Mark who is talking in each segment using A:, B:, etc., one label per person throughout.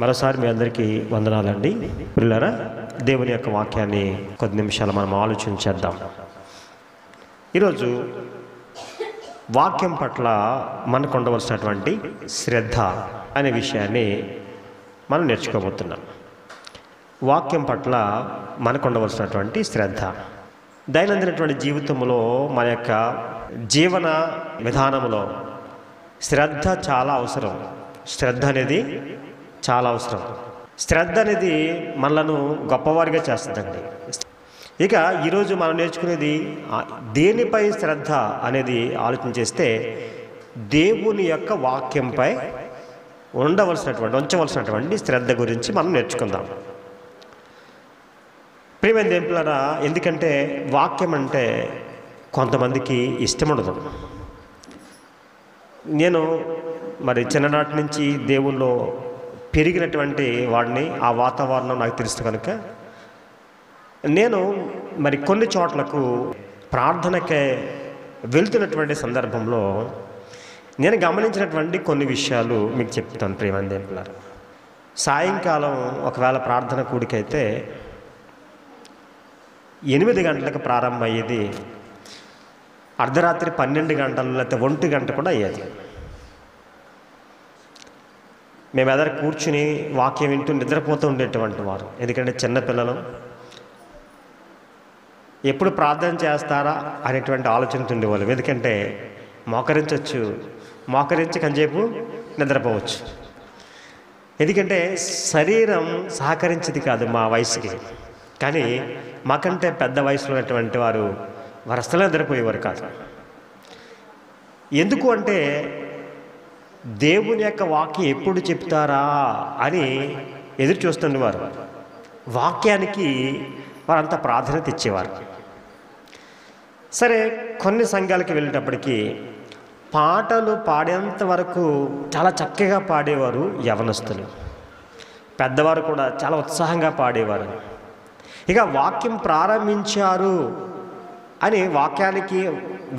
A: మరోసారి మీ అందరికీ వందనాలండి. పిల్లరా, దేవుని యొక్క వాక్యాన్ని కొద్ది నిమిషాలు మనం ఆలోచించేద్దాం. ఈరోజు వాక్యం పట్ల మనకు ఉండవలసినటువంటి శ్రద్ధ అనే విషయాన్ని మనం నేర్చుకోబోతున్నాం. వాక్యం పట్ల మనకు ఉండవలసినటువంటి శ్రద్ధ దైనందినటువంటి జీవితంలో మన యొక్క జీవన విధానంలో శ్రద్ధ చాలా అవసరం. శ్రద్ధ అనేది చాలా అవసరం. శ్రద్ధ అనేది మనలను గొప్పవారిగా చేస్తుందండి. ఇక ఈరోజు మనం నేర్చుకునేది దేనిపై శ్రద్ధ అనేది ఆలోచన చేస్తే దేవుని యొక్క వాక్యంపై ఉంచవలసినటువంటి శ్రద్ధ గురించి మనం నేర్చుకుందాం. ప్రియమైన దేవులారా, ఎందుకంటే వాక్యం అంటే కొంతమందికి ఇష్టం ఉండదు. నేను మరి చిన్ననాటి నుంచి దేవుల్లో పెరిగినటువంటి వాడిని, ఆ వాతావరణం నాకు తెలుసు కనుక నేను మరి కొన్ని చోట్లకు ప్రార్థనకే వెళ్తున్నటువంటి సందర్భంలో నేను గమనించినటువంటి కొన్ని విషయాలు మీకు చెప్తాను. ప్రియమైన దేవులారా, సాయంకాలం ఒకవేళ ప్రార్థన కూడికైతే 8 గంటలకు ప్రారంభం అయ్యేది, అర్ధరాత్రి 12 గంటలు లేకపోతే 1 గంట కూడా అయ్యేది. మేము ఎదురు కూర్చుని వాక్యం వింటూ నిద్రపోతూ ఉండేటువంటి వారు. ఎందుకంటే చిన్నపిల్లలు ఎప్పుడు ప్రార్థన చేస్తారా అనేటువంటి ఆలోచనతో ఉండేవాళ్ళు. ఎందుకంటే మోకరించి కంచేపు నిద్రపోవచ్చు. ఎందుకంటే శరీరం సహకరించేది కాదు మా వయసుకి. కానీ మాకంటే పెద్ద వయసులో ఉన్నటువంటి వారు అసలు నిద్రపోయేవారు కాదు. ఎందుకు అంటే దేవుని యొక్క వాక్యం ఎప్పుడు చెప్తారా అని ఎదురు చూస్తుండేవారు. వాక్యానికి వారంతా ప్రాధాన్యత ఇచ్చేవారు. సరే, కొన్ని సంఘాలకు వెళ్ళేటప్పటికీ పాటలు పాడేంత వరకు చాలా చక్కగా పాడేవారు యవనస్తులు. పెద్దవారు కూడా చాలా ఉత్సాహంగా పాడేవారు. ఇక వాక్యం ప్రారంభించారు అని, వాక్యానికి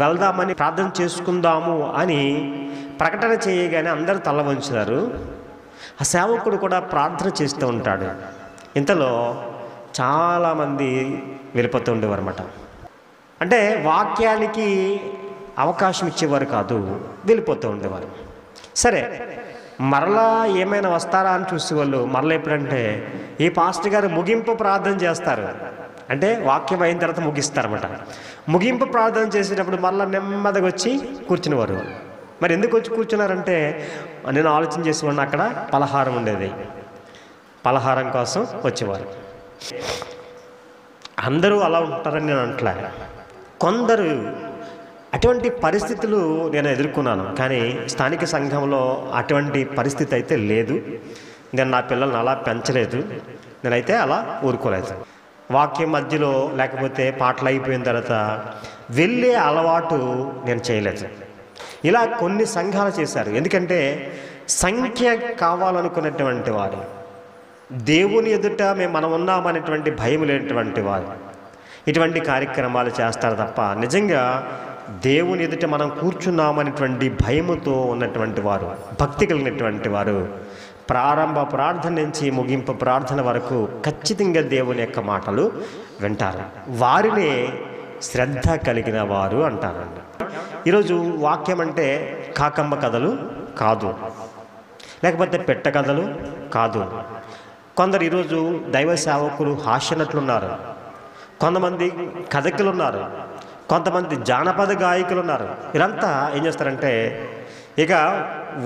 A: వెళ్దామని ప్రార్థన చేసుకుందాము అని ప్రకటన చేయగానే అందరూ తల వంచుతారు. ఆ సేవకుడు కూడా ప్రార్థన చేస్తూ ఉంటాడు. ఇంతలో చాలామంది వెళ్ళిపోతూ ఉండేవారు అన్నమాట. అంటే వాక్యానికి అవకాశం ఇచ్చేవారు కాదు, వెళ్ళిపోతూ ఉండేవారు. సరే, మరలా ఏమైనా వస్తారా అని చూసేవాళ్ళు. మరలా ఎప్పుడంటే ఈ పాస్టర్ గారు ముగింపు ప్రార్థన చేస్తారు. అంటే వాక్యం అయిన తర్వాత ముగిస్తారన్నమాట. ముగింపు ప్రార్థన చేసేటప్పుడు మరలా నెమ్మదిగా వచ్చి కూర్చునేవారు. మరి ఎందుకు వచ్చి కూర్చున్నారంటే, నేను ఆలోచన చేసేవాడిని, అక్కడ పలహారం ఉండేది, పలహారం కోసం వచ్చేవారు. అందరూ అలా ఉంటారని నేను అంటలే. కొందరు అటువంటి పరిస్థితులు నేను ఎదుర్కొన్నాను. కానీ స్థానిక సంఘంలో అటువంటి పరిస్థితి అయితే లేదు. నేను నా పిల్లల్ని అలా పెంచలేదు. నేనైతే అలా ఊరుకోలేదు. వాక్యం మధ్యలో లేకపోతే పాటలు అయిపోయిన తర్వాత వెళ్ళే అలవాటు నేను చేయలేదు. ఇలా కొన్ని సంఘాలు చేశారు. ఎందుకంటే సంఖ్య కావాలనుకున్నటువంటి వారు, దేవుని ఎదుట మనం ఉన్నామనేటువంటి భయం లేనటువంటి వారు ఇటువంటి కార్యక్రమాలు చేస్తారు తప్ప, నిజంగా దేవుని ఎదుట మనం కూర్చున్నామనేటువంటి భయముతో ఉన్నటువంటి వారు, భక్తి కలిగినటువంటి వారు ప్రారంభ ప్రార్థన నుంచి ముగింపు ప్రార్థన వరకు ఖచ్చితంగా దేవుని యొక్క మాటలు వింటారు. వారినే శ్రద్ధ కలిగిన వారు అంటారండి. ఈరోజు వాక్యం అంటే కాకమ్మ కథలు కాదు, లేకపోతే పెట్ట కథలు కాదు. కొందరు ఈరోజు దైవ సేవకులు హాస్యనట్లున్నారు, కొంతమంది కథకులు ఉన్నారు, కొంతమంది జానపద గాయకులు ఉన్నారు. వీరంతా ఏం చేస్తారంటే, ఇక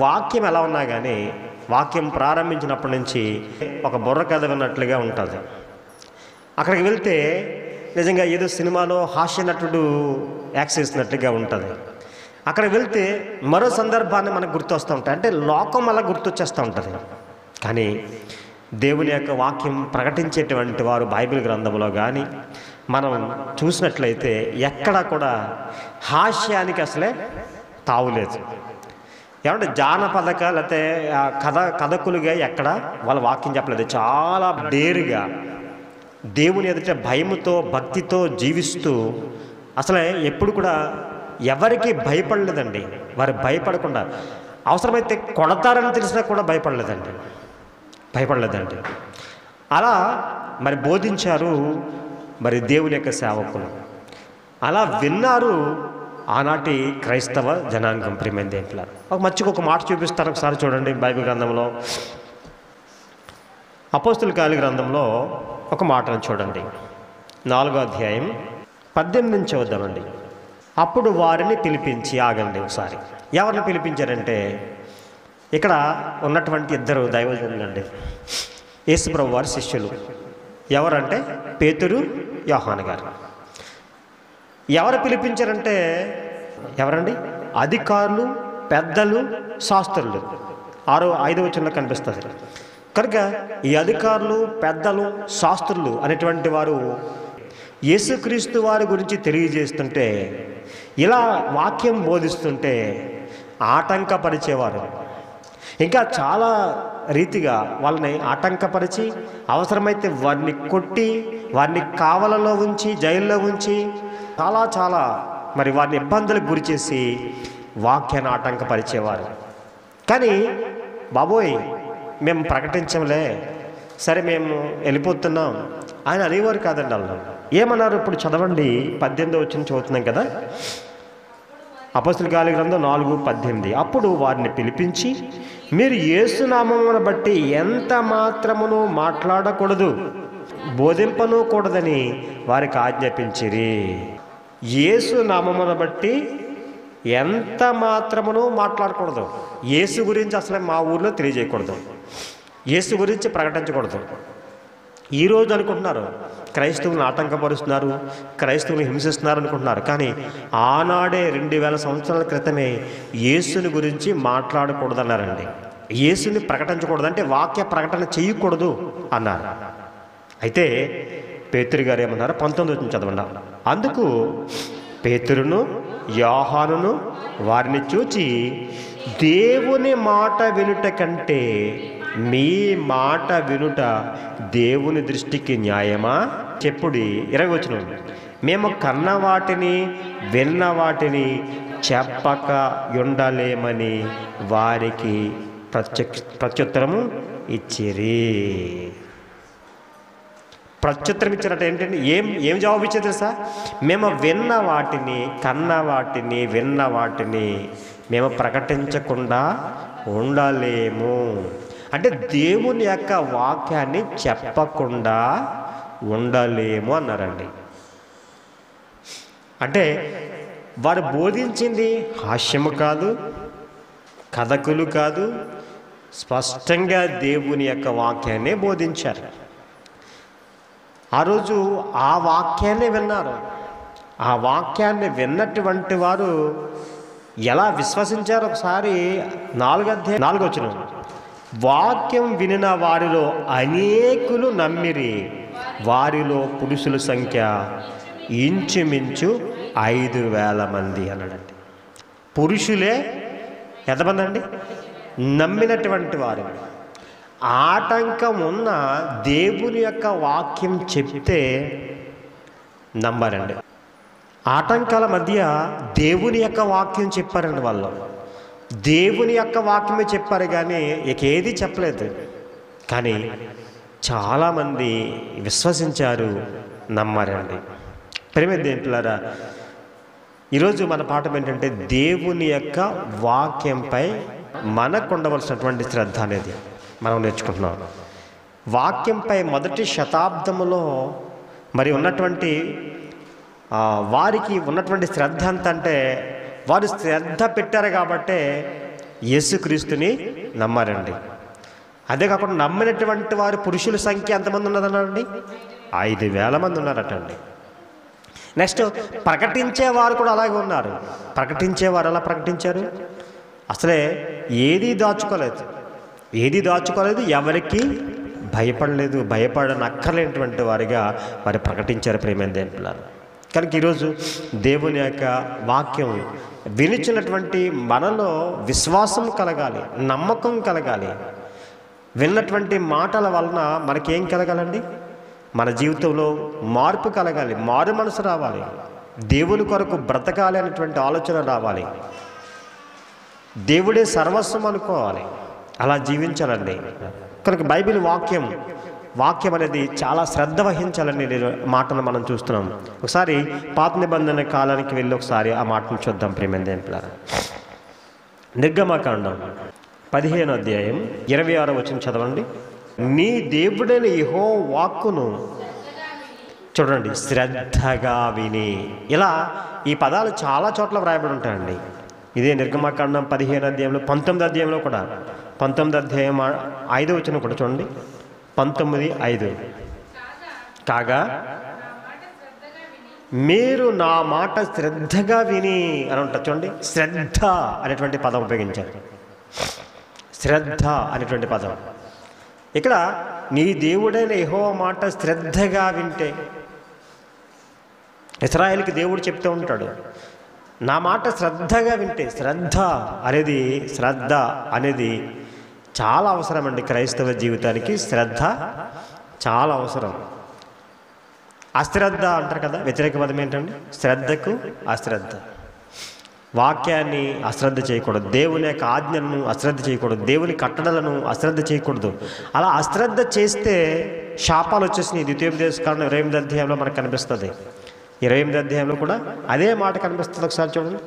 A: వాక్యం ఎలా ఉన్నా కానీ వాక్యం ప్రారంభించినప్పటి నుంచి ఒక బుర్ర కథ విన్నట్లుగా ఉంటుంది. అక్కడికి వెళ్తే నిజంగా ఏదో సినిమాలో హాస్య నటుడు యాక్ట్ చేసినట్టుగా ఉంటుంది. అక్కడ వెళ్తే మరో సందర్భాన్ని మనకు గుర్తొస్తూ ఉంటాయి. అంటే లోకం అలా గుర్తొచ్చేస్తూ ఉంటుంది. కానీ దేవుని యొక్క వాక్యం ప్రకటించేటువంటి వారు బైబిల్ గ్రంథంలో కానీ మనం చూసినట్లయితే ఎక్కడా కూడా హాస్యానికి అసలే తావులేదు. ఏమంటే జానపదక లేకపోతే కథకులుగా ఎక్కడ వాళ్ళ వాక్యం చెప్పలేదు. చాలా డేరుగా దేవుని ఎదుట భయముతో భక్తితో జీవిస్తూ అసలే ఎప్పుడు కూడా ఎవరికి భయపడలేదండి. వారు భయపడకుండా అవసరమైతే కొడతారని తెలిసినా కూడా భయపడలేదండి. భయపడలేదండి. అలా మరి బోధించారు మరి దేవుని యొక్క సేవకులు. అలా విన్నారు ఆనాటి క్రైస్తవ జనాంగం. ప్రియమైన దేవులారా, ఒక మాట చూపిస్తాను, ఒకసారి చూడండి. బైబిల్ గ్రంథంలో అపోస్తుల కార్యాల గ్రంథంలో ఒక మాటను చూడండి. 4వ అధ్యాయం 18 నుంచి చదువుదామండి. అప్పుడు వారిని పిలిపించి, ఆగండి ఒకసారి. ఎవరిని పిలిపించారంటే ఇక్కడ ఉన్నటువంటి ఇద్దరు దైవజనులండి, యేసుప్రభు వారి శిష్యులు. ఎవరంటే పేతురు, యోహాను గారు. ఎవరు పిలిపించారంటే ఎవరండి? అధికారులు, పెద్దలు, శాస్త్రులు. 5వ వచనంలో కనిపిస్తుంది. కనుక ఈ అధికారులు, పెద్దలు, శాస్త్రులు అనేటువంటి వారు యేసుక్రీస్తు వారి గురించి తెలియజేస్తుంటే, ఇలా వాక్యం బోధిస్తుంటే ఆటంకపరిచేవారు. ఇంకా చాలా రీతిగా వాళ్ళని ఆటంకపరిచి, అవసరమైతే వారిని కొట్టి, వారిని కావలలో ఉంచి, జైల్లో ఉంచి, చాలా మరి వారిని ఇబ్బందులకు గురి చేసి వాక్యాన్ని ఆటంకపరిచేవారు. కానీ బాబోయ్ మేము ప్రకటించంలే, సరే మేము వెళ్ళిపోతున్నాం ఆయన అనేవారు కాదండి. వాళ్ళు ఏమన్నారు? ఇప్పుడు చదవండి, 18వ వచనం చదువుతున్నాం కదా. అపోస్తుల కార్యాల గ్రంథం 4:18. అప్పుడు వారిని పిలిపించి, మీరు యేసు నామమును బట్టి ఎంత మాత్రమును మాట్లాడకూడదు, బోధింపను కూడదని వారికి ఆజ్ఞాపించిరి. యేసు నామమును బట్టి ఎంత మాత్రమును మాట్లాడకూడదు. యేసు గురించి అసలు మా ఊర్లో తెలియజేయకూడదు, యేసు గురించి ప్రకటించకూడదు. ఈరోజు అనుకుంటున్నారు క్రైస్తవులను ఆటంకపరుస్తున్నారు, క్రైస్తవులను హింసిస్తున్నారు అనుకుంటున్నారు. కానీ ఆనాడే 2000 సంవత్సరాల క్రితమే యేసుని గురించి మాట్లాడకూడదన్నారండి. యేసుని ప్రకటించకూడదు అంటే వాక్య ప్రకటన చేయకూడదు అన్నారు. అయితే పేతురు గారు ఏమన్నారు? 19వ వచనం చదవండి. అందుకు పేతురును, యోహానును వారిని చూచి, దేవుని మాట వినుట కంటే మీ మాట వినుట దేవుని దృష్టికి న్యాయమా? చెప్పుడి. 20వ వచనం. మేము కన్న వాటిని విన్న వాటిని చెప్పక ఉండలేమని వారికి ప్రత్యుత్తరము ఇచ్చిరి. ప్రత్యుత్తరం ఇచ్చినట్టు ఏంటంటే ఏం జవాబు ఇచ్చేది తెలుసా? మేము విన్న వాటిని, కన్న వాటిని, విన్న వాటిని మేము ప్రకటించకుండా ఉండలేము. అంటే దేవుని యొక్క వాక్యాన్ని చెప్పకుండా ఉండలేము అన్నారండి. అంటే వారు బోధించింది హాస్యము కాదు, కథకులు కాదు, స్పష్టంగా దేవుని యొక్క వాక్యాన్ని బోధించారు. ఆ రోజు ఆ వాక్యాన్ని విన్నారు. ఆ వాక్యాన్ని విన్నటువంటి వారు ఎలా విశ్వసించారు? ఒకసారి 4వ వచనం. వాక్యం వినిన వారిలో అనేకులు నమ్మిరి, వారిలో పురుషుల సంఖ్య ఇంచుమించు 5,000 మంది అన్నాడండి. పురుషులే ఎంతమంది అండి? నమ్మినటువంటి వారు. ఆటంకం ఉన్న దేవుని యొక్క వాక్యం చెప్తే నమ్మారండి. ఆటంకాల మధ్య దేవుని యొక్క వాక్యం చెప్పారండి. వాళ్ళు దేవుని యొక్క వాక్యమే చెప్పారు, కానీ ఏది చెప్పలేదు. కానీ చాలామంది విశ్వసించారు, నమ్మారండి. ప్రియమైన దేవులారా, ఈరోజు మన పాఠం ఏంటంటే దేవుని యొక్క వాక్యంపై మనకు ఉండవలసినటువంటి శ్రద్ధ అనేది మనం నేర్చుకుంటున్నాం. వాక్యంపై మొదటి శతాబ్దములో మరి ఉన్నటువంటి వారికి ఉన్నటువంటి శ్రద్ధ ఎంత అంటే, వారు శ్రద్ధ పెట్టారు కాబట్టే యేసుక్రీస్తుని నమ్మారండి. అదే కాకుండా నమ్మినటువంటి వారు పురుషుల సంఖ్య ఎంతమంది ఉన్నదన్నారండి? 5,000 మంది ఉన్నారటండి. నెక్స్ట్ ప్రకటించేవారు కూడా అలాగే ఉన్నారు. ప్రకటించేవారు ఎలా ప్రకటించారు? అసలే ఏదీ దాచుకోలేదు, ఎవరికి భయపడలేదు, భయపడనక్కర్లేనటువంటి వారిగా వారు ప్రకటించారు. ప్రియమైన దేవులారా, కనుక ఈరోజు దేవుని యొక్క వాక్యం వినిచినటువంటి మనలో విశ్వాసం కలగాలి, నమ్మకం కలగాలి. విన్నటువంటి మాటల వలన మనకేం కలగాలండి? మన జీవితంలో మార్పు కలగాలి, మారు మనసు రావాలి, దేవుని కొరకు బ్రతకాలి అనేటువంటి ఆలోచన రావాలి, దేవుడే సర్వస్వం అనుకోవాలి, అలా జీవించాలండి. కనుక బైబిల్ వాక్యం అనేది చాలా శ్రద్ధ వహించాలని మాటను మనం చూస్తున్నాం. ఒకసారి పాత నిబంధన కాలానికి వెళ్ళి ఒకసారి ఆ మాటను చూద్దాం ప్రియమైన దేవులారా. నిర్గమకాండం 15వ అధ్యాయం 26వ వచనం చదవండి. నీ దేవుడైన యెహోవా వాక్కును చూడండి, శ్రద్ధగా విని. ఇలా ఈ పదాలు చాలా చోట్ల వ్రాయబడి ఉంటాయండి. ఇదే నిర్గమకాండం 15వ అధ్యాయంలో 19వ అధ్యాయంలో కూడా 19వ అధ్యాయం 5వ వచనం కూడా చూడండి. 19:5 కాగా మీరు నా మాట శ్రద్ధగా విని అని ఉంటారు. చూడండి, శ్రద్ధ అనేటువంటి పదం ఉపయోగించారు. శ్రద్ధ అనేటువంటి పదం ఇక్కడ నీ దేవుడైన యెహోవా మాట శ్రద్ధగా వింటే, ఇశ్రాయేలుకి దేవుడు చెప్తూ ఉంటాడు, నా మాట శ్రద్ధగా వింటే. శ్రద్ధ అనేది చాలా అవసరం అండి క్రైస్తవ జీవితానికి. శ్రద్ధ చాలా అవసరం. అశ్రద్ధ అంటారు కదా, వ్యతిరేక పదం ఏంటండి? శ్రద్ధకు అశ్రద్ధ. వాక్యాన్ని అశ్రద్ధ చేయకూడదు, దేవుని యొక్క ఆజ్ఞలను అశ్రద్ధ చేయకూడదు, దేవుని కట్టడలను అశ్రద్ధ చేయకూడదు. అలా అశ్రద్ధ చేస్తే శాపాలు వచ్చేసినాయి. ద్వితీయోపదేశకాండం 28వ అధ్యాయంలో మనకు కనిపిస్తుంది. 28వ అధ్యాయంలో కూడా అదే మాట కనిపిస్తుంది. ఒకసారి చూడండి,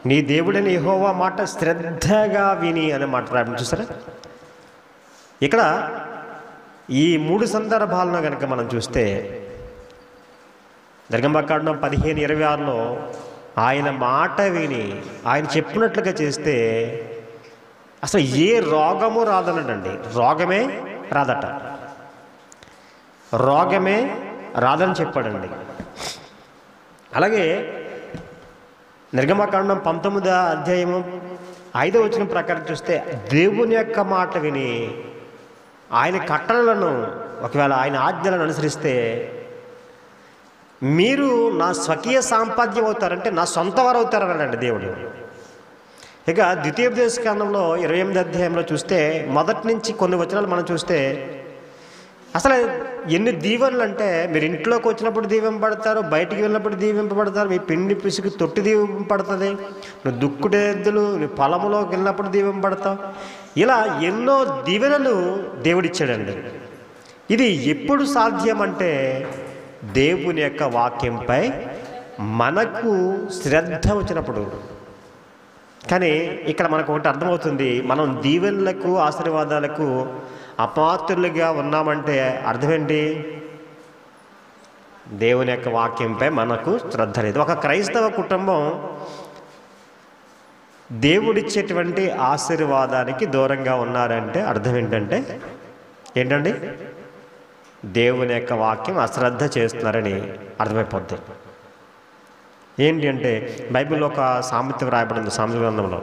A: నీ దేవుడని యెహోవా మాట శ్రద్ధగా విని అనే మాట రాయడం చూసారా. ఇక్కడ ఈ 3 సందర్భాలను కనుక మనం చూస్తే, నిర్గమకాండం 15:26లో ఆయన మాట విని ఆయన చెప్పినట్లుగా చేస్తే అసలు ఏ రోగము రాదనండి. రోగమే రాదని చెప్పాడండి. అలాగే నిర్గమకాండం 19వ అధ్యాయము 5వ వచనం ప్రకారం చూస్తే దేవుని యొక్క మాట విని ఆయన కట్టడలను, ఒకవేళ ఆయన ఆజ్ఞలను అనుసరిస్తే మీరు నా స్వకీయ సాంపాద్యం అవుతారంటే నా సొంత వారు అవుతారనండి దేవుడు. ఇక ద్వితీయోపదేశకాండంలో 28వ అధ్యాయంలో చూస్తే మొదటి నుంచి కొన్ని వచనాలు మనం చూస్తే అసలు ఎన్ని దీవెనలు అంటే, మీరు ఇంట్లోకి వచ్చినప్పుడు దీవింపబడతారు, బయటికి వెళ్ళినప్పుడు దీవింపబడతారు, మీ పిండి పిసికి తొట్టి దీవింపబడుతుంది, నువ్వు దుక్కుడెద్దులు నీ పొలంలోకి వెళ్ళినప్పుడు దీవింపబడతావు. ఇలా ఎన్నో దీవెనలు దేవుడిచ్చాడండి. ఇది ఎప్పుడు సాధ్యం అంటే దేవుని యొక్క వాక్యంపై మనకు శ్రద్ధ వచ్చినప్పుడు. కానీ ఇక్కడ మనకు ఒకటి అర్థమవుతుంది, మనం దీవెనలకు ఆశీర్వాదాలకు అపాత్రులుగా ఉన్నామంటే అర్థం ఏంటి? దేవుని యొక్క వాక్యంపై మనకు శ్రద్ధ లేదు. ఒక క్రైస్తవ కుటుంబం దేవుడిచ్చేటువంటి ఆశీర్వాదానికి దూరంగా ఉన్నారంటే అర్థం ఏంటండి? దేవుని యొక్క వాక్యం అశ్రద్ధ చేస్తున్నారని అర్థమైపోద్ది. ఏంటి అంటే బైబిల్లో ఒక సామెత వ్రాయబడింది, సామెత గ్రంథంలో.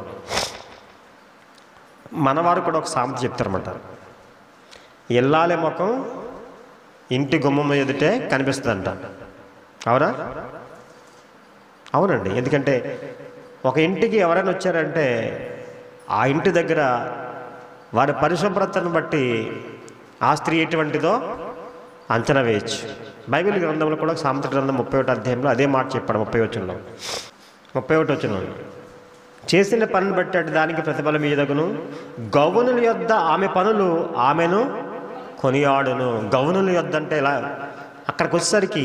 A: మనవారు కూడా ఒక సామెత చెప్తారన్నమాట. ఎల్లాలి ముఖం ఇంటి గుమ్మం ఎదుటే కనిపిస్తుందంట. అవునండి. ఎందుకంటే ఒక ఇంటికి ఎవరైనా వచ్చారంటే ఆ ఇంటి దగ్గర వారి పరిశుభ్రతను బట్టి ఆ స్త్రీ ఎటువంటిదో అంచనా వేయచ్చు. బైబిల్ గ్రంథంలో కూడా సామెత గ్రంథం 31వ అధ్యాయంలో అదే మాట చెప్పాడు. 31వ వచనంలో చేసిన పనిని బట్టి అటు దానికి ప్రతిఫలం ఇయ్యదగును, గౌనుల యొద్ద ఆమె పనులు ఆమెను కొనియాడును. గౌనుల యొద్ద అంటే ఇలా అక్కడికి వచ్చేసరికి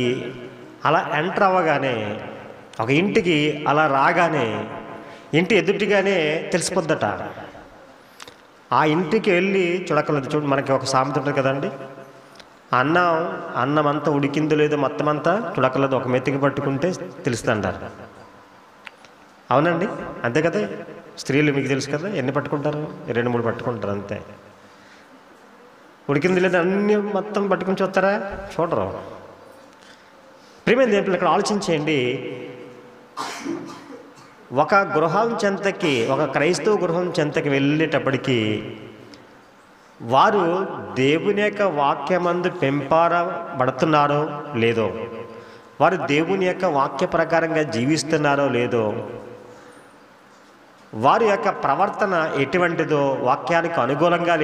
A: అలా ఎంటర్ అవ్వగానే, ఒక ఇంటికి అలా రాగానే ఇంటి ఎదుటిగానే తెలిసిపోద్దట. ఆ ఇంటికి వెళ్ళి చూడక్కర్లేదు. చూడు, మనకి ఒక సామెత ఉంటుంది కదండి, అన్నం అంతా ఉడికిందో లేదో మొత్తం అంతా చూడక్కర్లేదు, ఒక మెత్తికి పట్టుకుంటే తెలుస్తుంటారు. అవునండి, అంతే కదా. స్త్రీలు మీకు తెలుసు కదా, ఎన్ని పట్టుకుంటారు? 2-3 పట్టుకుంటారు అంతే. ఉడికింది లేదా అన్ని మొత్తం పట్టుకుని చూస్తారా? చూడరు. ప్రియమైన దేవుళ్ళు, ఇక్కడ ఆలోచించేయండి. ఒక గృహం చెంతకి, ఒక క్రైస్తవ గృహం చెంతకి వెళ్ళేటప్పటికీ వారు దేవుని యొక్క వాక్యమందు పెంపబడుతున్నారో లేదో, వారు దేవుని యొక్క వాక్య ప్రకారంగా జీవిస్తున్నారో లేదో, వారి యొక్క ప్రవర్తన ఎటువంటిదో, వాక్యానికి అనుగుణంగా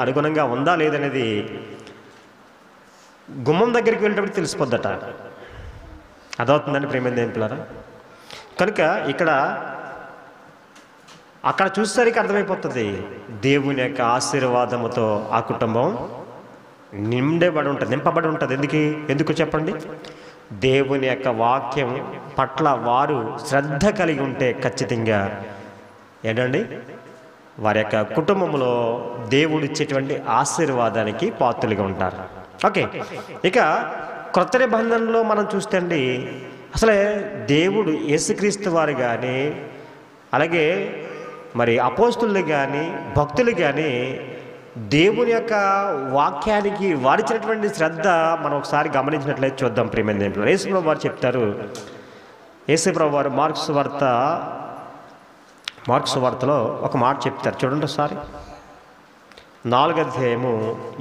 A: అనుగుణంగా ఉందా లేదనేది గుమ్మం దగ్గరికి వెళ్ళేటప్పుడు తెలిసిపోద్దట. అదవుతుందండి ప్రేమ దేవులారా. కనుక ఇక్కడ అక్కడ చూసేసరికి అర్థమైపోతుంది, దేవుని యొక్క ఆశీర్వాదముతో ఆ కుటుంబం నింపబడి ఉంటుంది. ఎందుకు చెప్పండి? దేవుని యొక్క వాక్యం పట్ల వారు శ్రద్ధ కలిగి ఉంటే ఖచ్చితంగా ఏంటండి వారి యొక్క కుటుంబంలో దేవుడు ఇచ్చేటువంటి ఆశీర్వాదానికి పాత్రులుగా ఉంటారు. ఓకే, ఇక క్రొత్త నిబంధనలో మనం చూస్తే అండి, అసలే దేవుడు యేసుక్రీస్తు వారు కానీ అలాగే మరి అపోస్తులు కానీ భక్తులు కానీ దేవుని యొక్క వాక్యానికి వారిచ్చినటువంటి శ్రద్ధ మనం ఒకసారి గమనించినట్లయితే చూద్దాం. ప్రియమైన దేవుడు, యేసుప్రభు వారు చెప్తారు, యేసుప్రభు వారు మార్కు సువార్తలో ఒక మాట చెప్తారు, చూడండి ఒకసారి. 4వ అధ్యాయము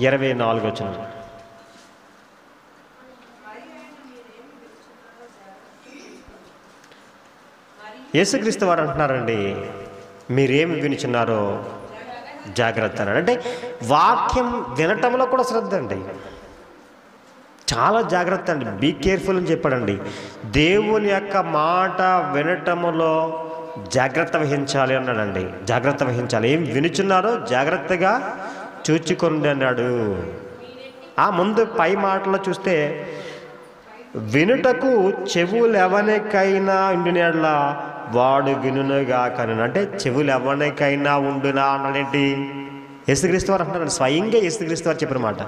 A: 24వ వచనం. యేసుక్రీస్తు వారు అంటున్నారండి, మీరేమి వినుచున్నారో జాగ్రత్త అన్నాడు. అంటే వాక్యం వినటంలో కూడా శ్రద్ధ అండి, చాలా జాగ్రత్త అండి, బీ కేర్ఫుల్ అని చెప్పాడండి. దేవుని యొక్క మాట వినటములో జాగ్రత్త వహించాలి అన్నాడండి. జాగ్రత్త వహించాలి, ఏం వినుచున్నారో జాగ్రత్తగా చూచుకోండి అన్నాడు. ఆ ముందు పై మాటలో చూస్తే వినుటకు చెవులు ఎవరికైనా ఉండినట్లా వాడు వినుగా కను. అంటే చెవులు ఎవరికైనా ఉండునా అన్నాడేంటి? యేసుక్రీస్తు వారు అంటున్నాడు, స్వయంగా యేసుక్రీస్తు వారు చెప్పిన మాట.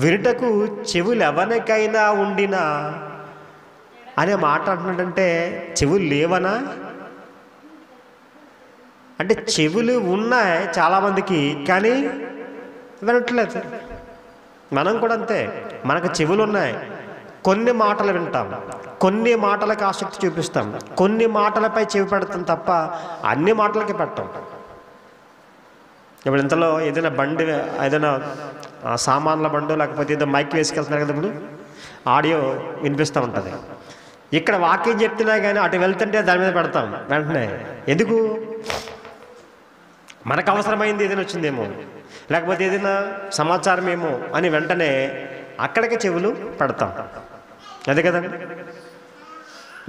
A: వినుటకు చెవులు ఎవరికైనా ఉండినా అనే మాట అంటున్నాడంటే చెవులు లేవనా? అంటే చెవులు ఉన్నాయి చాలామందికి, కానీ వినట్లేదు. మనం కూడా అంతే, మనకు చెవులు ఉన్నాయి, కొన్ని మాటలు వింటాం, కొన్ని మాటలకు ఆసక్తి చూపిస్తాం, కొన్ని మాటలపై చెవి పెడతాం తప్ప అన్ని మాటలకి పెట్టాం. ఇప్పుడు ఇంతలో ఏదైనా బండి, ఏదైనా సామాన్ల బండు లేకపోతే ఏదో మైక్ వేసుకెళ్తున్నారు కదా, ఇప్పుడు ఆడియో వినిపిస్తూ ఉంటుంది. ఇక్కడ వాక్యం చెప్తున్నా కానీ అటు వెళ్తుంటే దాని మీద పెడతాం వెంటనే. ఎందుకు? మనకు అవసరమైంది ఏదైనా వచ్చిందేమో, లేకపోతే ఏదైనా సమాచారం ఏమో అని వెంటనే అక్కడికి చెవులు పెడతాం. అదే కదండి.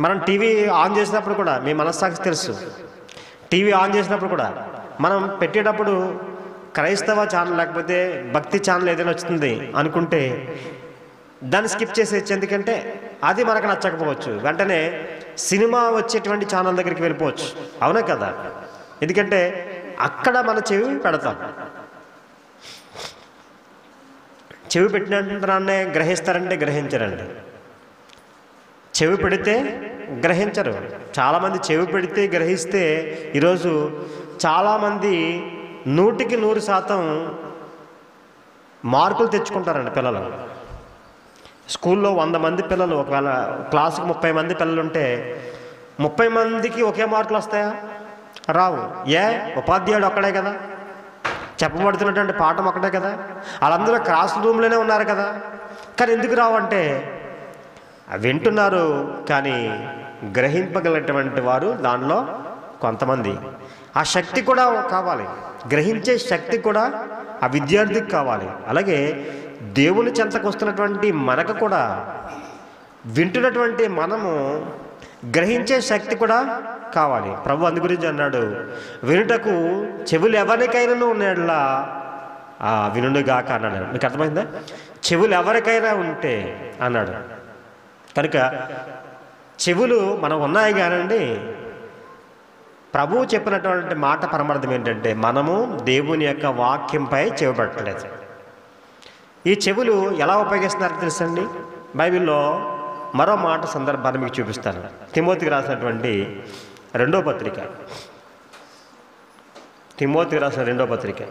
A: మనం టీవీ ఆన్ చేసినప్పుడు కూడా, మీ మనస్సాక్షి తెలుసు, టీవీ ఆన్ చేసినప్పుడు కూడా మనం పెట్టేటప్పుడు క్రైస్తవ ఛానల్ లేకపోతే భక్తి ఛానల్ ఏదైనా వస్తుంది అనుకుంటే దాన్ని స్కిప్ చేసేయచ్చు. ఎందుకంటే అది మనకు నచ్చకపోవచ్చు, వెంటనే సినిమా వచ్చేటువంటి ఛానల్ దగ్గరికి వెళ్ళిపోవచ్చు. అవునా కదా? ఎందుకంటే అక్కడ మన చెవి పెడతాం. చెవి పెట్టినట్టునే గ్రహిస్తారంటే గ్రహించరండి. చెవి పెడితే గ్రహించరు. చాలామంది చెవి పెడితే గ్రహిస్తే ఈరోజు చాలామంది 100కి 100% మార్కులు తెచ్చుకుంటారండి పిల్లలు. స్కూల్లో 100 మంది పిల్లలు, ఒకవేళ క్లాసుకి 30 మంది పిల్లలు ఉంటే 30 మందికి ఒకే మార్కులు వస్తాయా? రావు. ఉపాధ్యాయుడు ఒక్కడే కదా, చెప్పబడుతున్నటువంటి పాఠం ఒకటే కదా, వాళ్ళందరూ క్లాస్ రూమ్లోనే ఉన్నారు కదా. కానీ ఎందుకు రావు అంటే వింటున్నారు కానీ గ్రహింపగలిగినటువంటి వారు దానిలో కొంతమంది. ఆ శక్తి కూడా కావాలి, గ్రహించే శక్తి కూడా ఆ విద్యార్థికి కావాలి. అలాగే దేవుని చెంతకు వస్తున్నటువంటి మనకు కూడా, వింటున్నటువంటి మనము గ్రహించే శక్తి కూడా కావాలి. ప్రభు అందు గురించి అన్నాడు, వినుటకు చెవులు ఎవరికైనా ఉన్నాడులా వినుగాక అన్నాడు. మీకు అర్థమైందా? చెవులు ఎవరికైనా ఉంటే అన్నాడు. కనుక చెవులు మనం ఉన్నాయి కానండి, ప్రభువు చెప్పినటువంటి మాట పరమార్థం ఏంటంటే మనము దేవుని యొక్క వాక్యంపై చెవి పెట్టలేదు. ఈ చెవులు ఎలా ఉపయోగిస్తున్నారో తెలుసండి? బైబిల్లో మరో మాట సందర్భాన్ని మీకు చూపిస్తాను. తిమోతికి రాసినటువంటి 2వ పత్రిక, తిమోతికి రాసిన 2వ పత్రిక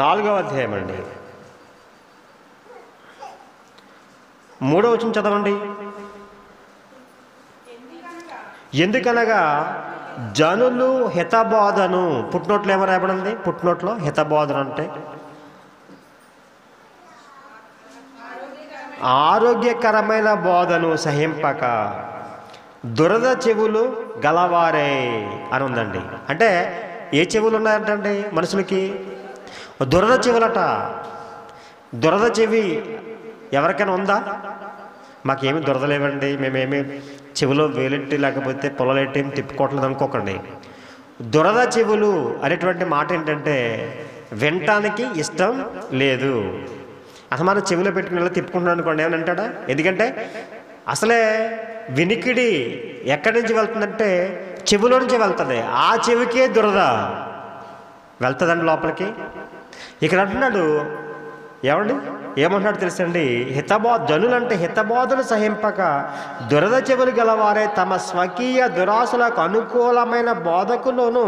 A: 4వ అధ్యాయం అండి, 3వ వచనం చదవండి. ఎందుకనగా జనులు హితబోధను, పుట్నోట్లో ఏమో రాయబడింది, పుట్నోట్లో హితబోధన అంటే ఆరోగ్యకరమైన బోధను సహింపక దురద చెవులు గలవారే అని ఉందండి. అంటే ఏ చెవులు ఉన్నాయంటండి మనుషులకి? దురద చెవులట. దురద చెవి ఎవరికైనా ఉందా? మాకేమి దురద లేవండి, మేమేమి చెవిలో వేలెట్టి లేకపోతే పొలలెట్టి ఏం తిప్పుకోవట్లేదు అనుకోకండి. దురద చెవులు అనేటువంటి మాట ఏంటంటే వినటానికి ఇష్టం లేదు. అసలు మనం చెవిలో పెట్టుకుని ఇలా తిప్పుకుంటున్నాం అనుకోండి, ఏమని అంటాడా? ఎందుకంటే అసలే వినికిడి ఎక్కడి నుంచి వెళ్తుందంటే చెవిలో నుంచి వెళ్తుంది. ఆ చెవికే దురద వెళ్తుందండి లోపలికి. ఇక్కడ అంటున్నాడు, ఏమండి ఏమంటున్నాడు తెలుసండి? జనులంటే హితబోధను సహింపక దురద చెవులు గలవారే తమ స్వకీయ దురాశలకు అనుకూలమైన బోధకులను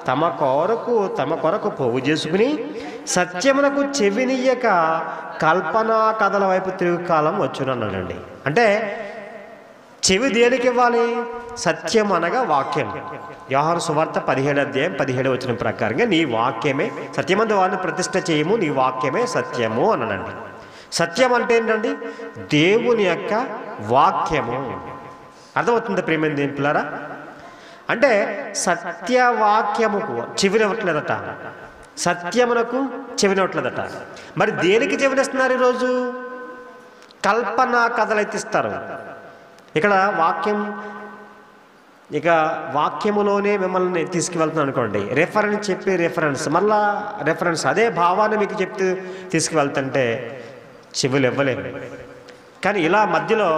A: తమ కొరకు పోగు చేసుకుని సత్యమునకు చెవినియ్యక కల్పనా కథల వైపు తిరుగు కాలం వచ్చునన్నాడండి. అంటే చెవి దేనికి ఇవ్వాలి? సత్యం అనగా వాక్యం. యోహాను సువార్త 17:17 ప్రకారంగా నీ వాక్యమే సత్యమందు వారిని ప్రతిష్ఠ చేయము, నీ వాక్యమే సత్యము అన్నాడండి. సత్యం అంటే ఏంటండి? దేవుని యొక్క వాక్యము. అర్థమవుతుంది ప్రియమైన దేవుని పిల్లారా? అంటే సత్యవాక్యముకు చెవినివ్వట్లేదట, సత్యమునకు చెవినివ్వట్లేదట. మరి దేనికి చెవినిస్తున్నారు ఈరోజు? కల్పనా కథలు అయితే ఇస్తారు. ఇక్కడ వాక్యములోనే మిమ్మల్ని తీసుకువెళ్తున్నాను అనుకోండి, రెఫరెన్స్ మళ్ళా రెఫరెన్స్ అదే భావాన్ని మీకు చెప్తూ తీసుకువెళ్తుంటే చెవులు ఇవ్వలేము. కానీ ఇలా మధ్యలో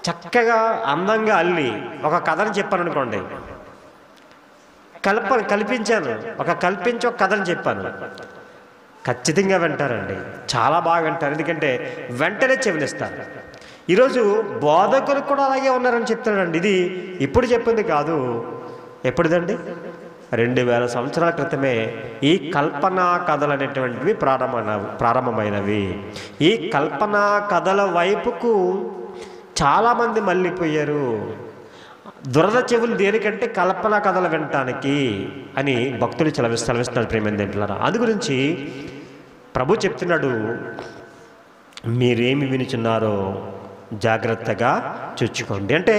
A: చక్కగా అందంగా అల్లి ఒక కథను చెప్పాను అనుకోండి, కల్పించాను, కల్పించి ఒక కథను చెప్పాను, ఖచ్చితంగా వింటారండి, చాలా బాగా వింటారు. ఎందుకంటే వెంటనే చెవినిస్తారు. ఈరోజు బోధకులు కూడా అలాగే ఉన్నారని చెప్తాడండి. ఇది ఇప్పుడు చెప్పింది కాదు, ఎప్పుడుదండి? 2000 సంవత్సరాల క్రితమే ఈ కల్పనా కథలు అనేటువంటివి ప్రారంభమైనవి. ఈ కల్పనా కథల వైపుకు చాలామంది మళ్ళీపోయారు. దురద చెవులు దేనికంటే కల్పనా కథలు వినటానికి అని భక్తులు సెలవిస్తున్నారు ప్రేమ దేంట్లరా. అది గురించి ప్రభు చెప్తున్నాడు, మీరేమి వినుచున్నారో జాగ్రత్తగా చూచుకోండి. అంటే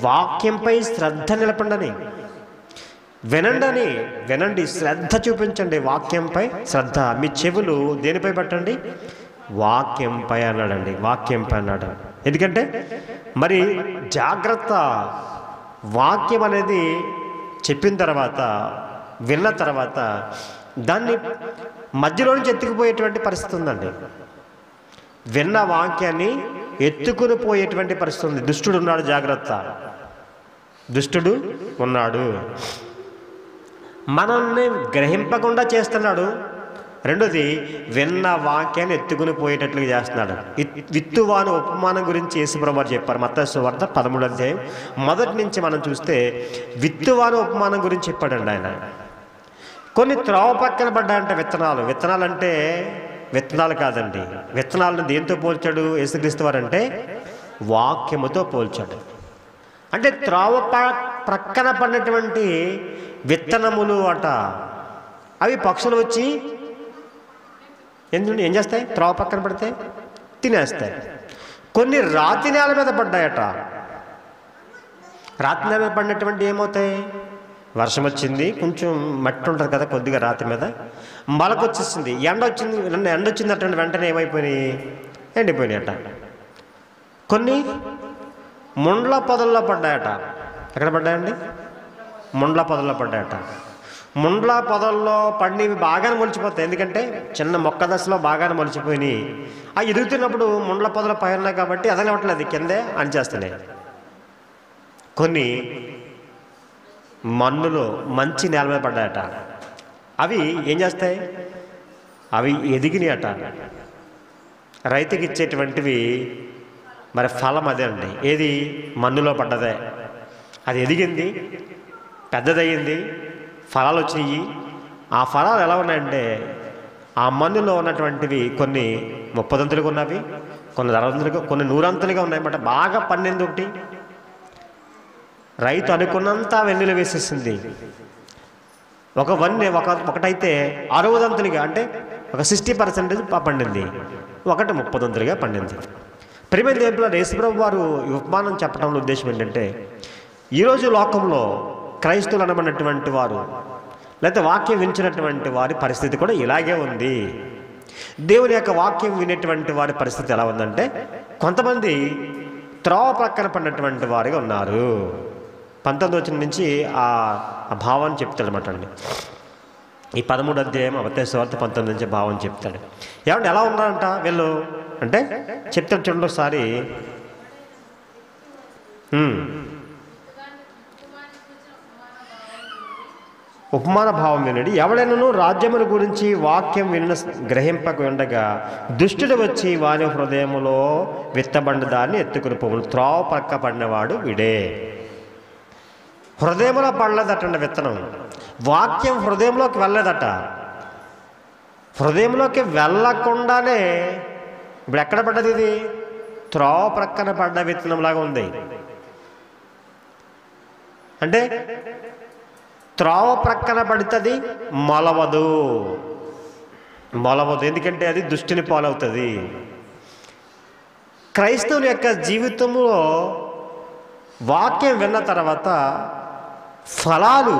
A: వాక్యంపై శ్రద్ధ నిలపండి, వినండి, శ్రద్ధ చూపించండి. వాక్యంపై శ్రద్ధ. మీ చెవులు దేనిపై పెట్టండి? వాక్యంపై అన్నాడండి, వాక్యంపై అన్నాడు. ఎందుకంటే మరి జాగ్రత్త. వాక్యం అనేది చెప్పిన తర్వాత, విన్న తర్వాత దాన్ని మధ్యలో నుంచి ఎత్తుకుపోయేటువంటి పరిస్థితి ఉందండి. విన్న వాక్యాన్ని ఎత్తుకుని పోయేటువంటి పరిస్థితి ఉంది. దుష్టుడు ఉన్నాడు, జాగ్రత్త, దుష్టుడు ఉన్నాడు, మనల్ని గ్రహింపకుండా చేస్తున్నాడు. రెండోది, విన్న వాక్యాన్ని ఎత్తుకుని పోయేటట్లుగా చేస్తున్నాడు. విత్తువాని ఉపమానం గురించి యేసుప్రభువు చెప్పారు. మత్తయి సువార్త 13 మొదటి నుంచి మనం చూస్తే విత్తువాని ఉపమానం గురించి చెప్పాడండి ఆయన. కొన్ని త్రోవ పక్కన పడ్డాయంటే విత్తనాలు అంటే విత్తనాలు కాదండి. విత్తనాలను దేంతో పోల్చాడు యేసుక్రీస్తు వారు అంటే వాక్యముతో పోల్చాడు. అంటే త్రోవ ప్రక్కన పడినటువంటి విత్తనములు అట, అవి పక్షులు వచ్చి ఏం చేస్తాయి? త్రోవ పక్కన పడితే తినేస్తాయి. కొన్ని రాతి నేల మీద పడ్డాయట. రాతి నేల మీద పడినటువంటి ఏమవుతాయి? వర్షం వచ్చింది, కొంచెం మట్టి ఉంటుంది కదా కొద్దిగా రాతి మీద, మొలక వచ్చేసింది, ఎండ వచ్చిందట, వెంటనే ఏమైపోయినాయి? ఎండిపోయినాయి అట. కొన్ని ముండ్ల పొదల్లో పడ్డాయట. ఎక్కడ పడ్డాయండి? ముండ్ల పొదల్లో పడ్డాయట. ముండ్ల పొదల్లో పడినవి బాగానే మొలిచిపోతాయి. ఎందుకంటే చిన్న మొక్క దశలో బాగానే మొలిచిపోయినాయి. అవి ఎదుగుతున్నప్పుడు ముండ్ల పొదలు పై ఉన్నాయి కాబట్టి అదనివ్వట్లేదు, కిందే అనిచేస్తున్నాయి. కొన్ని మన్నులో మంచి నేల మీద పడ్డాయట. అవి ఏం చేస్తాయి? అవి ఎదిగినాయట. రైతుకి ఇచ్చేటువంటివి మరి ఫలం అదే అండి. ఏది? మన్నులో పడ్డదే. అది ఎదిగింది, పెద్దదయ్యింది, ఫలాలు వచ్చినాయి. ఆ ఫలాలు ఎలా ఉన్నాయంటే ఆ మన్నులో ఉన్నటువంటివి కొన్ని 30 ఉన్నవి, కొన్ని 60, కొన్ని 100 ఉన్నాయన్నమాట. బాగా పండింది ఒకటి, రైతు అనుకున్నంత వెన్నెలు వేసేసింది. ఒకటైతే 60 అంటే ఒక 60% పండింది, ఒకటి 30 పండింది. ప్రియమైన దేవుని యేసుప్రభువు వారు ఉపమానం చెప్పడంలో ఉద్దేశం ఏంటంటే, ఈరోజు లోకంలో క్రైస్తవులు అనబడినటువంటి వారు లేకపోతే వాక్యం వినిచినటువంటి వారి పరిస్థితి కూడా ఇలాగే ఉంది. దేవుని యొక్క వాక్యం వినేటువంటి వారి పరిస్థితి ఎలా ఉందంటే, కొంతమంది త్రోవ ప్రక్కన పడినటువంటి వారిగా ఉన్నారు. 19వ వచనం నుంచి ఆ భావాన్ని చెప్తాడనమాట అండి. ఈ 13వ అధ్యాయం మత్తయి సువార్త 19 నుంచి భావం చెప్తాడు. ఏమంటే ఎలా ఉన్నారంట వీళ్ళు అంటే చెప్తాడు చూడండి ఒకసారి. ఉపమాన భావం వినడి, ఎవడైనను రాజ్యముల గురించి వాక్యం విన్న గ్రహింపక ఉండగా దుష్టుడు వచ్చి వాని హృదయములో విత్తబండ దాన్ని ఎత్తుకుని పోవును. త్రోవ ప్రక్క పడినవాడు వీడే. హృదయంలో పడలేదటండి విత్తనం. వాక్యం హృదయంలోకి వెళ్ళలేదట. హృదయంలోకి వెళ్ళకుండానే ఇప్పుడు ఎక్కడ పడ్డది? ఇది త్రోవ ప్రక్కన పడ్డ విత్తనంలాగా ఉంది. అంటే త్రోవ ప్రక్కన పడుతుంది, మొలవదు. ఎందుకంటే అది దుష్టుని పాలవుతుంది. క్రైస్తవుని యొక్క జీవితంలో వాక్యం విన్న తర్వాత ఫలాలు,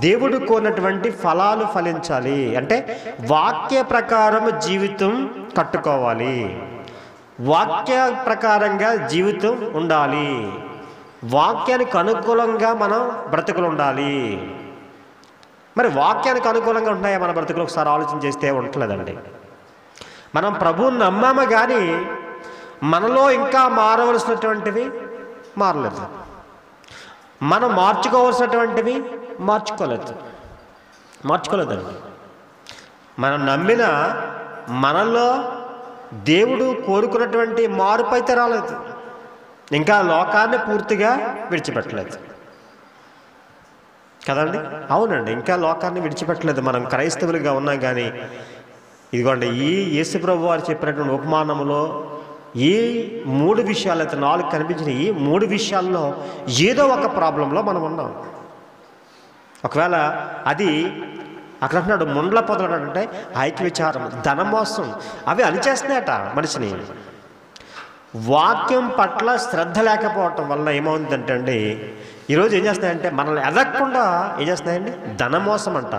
A: దేవుడు కోరినటువంటి ఫలాలు ఫలించాలి. అంటే వాక్య ప్రకారం జీవితం కట్టుకోవాలి, వాక్య ప్రకారంగా జీవితం ఉండాలి, వాక్యానికి అనుకూలంగా మనం బ్రతుకులు ఉండాలి. మరి వాక్యానికి అనుకూలంగా ఉంటాయా మన బ్రతుకులు? ఒకసారి ఆలోచన చేస్తే ఉండలేదండి. మనం ప్రభువుని నమ్మాము కానీ మనలో ఇంకా మారవలసినటువంటివి మారలేదు, మనం మార్చుకోవాల్సినటువంటివి మార్చుకోలేదండి. మనం నమ్మిన మనలో దేవుడు కోరుకున్నటువంటి మార్పు అయితే రాలేదు. ఇంకా లోకాన్ని పూర్తిగా విడిచిపెట్టలేదు కదండి. అవునండి, ఇంకా లోకాన్ని విడిచిపెట్టలేదు. మనం క్రైస్తవులుగా ఉన్నాం కానీ ఇదిగోండి ఈ యేసుప్రభు వారు చెప్పినటువంటి ఉపమానంలో ఈ 3 విషయాలు అయితే 4 కనిపించిన ఈ 3 విషయాల్లో ఏదో ఒక ప్రాబ్లంలో మనం ఉన్నాం. ఒకవేళ అది అక్కడ అంటున్నాడు ముండ్ల పొదలు అంటే ఐక్య విచారం, ధనమోసం, అవి అనిచేస్తున్నాయట మనిషిని. వాక్యం పట్ల శ్రద్ధ లేకపోవటం వల్ల ఏమవుతుందంటే అండి ఈరోజు ఏం చేస్తున్నాయంటే మనల్ని ఎదగకుండా ఏం చేస్తున్నాయండి? ధనమోసం అంట.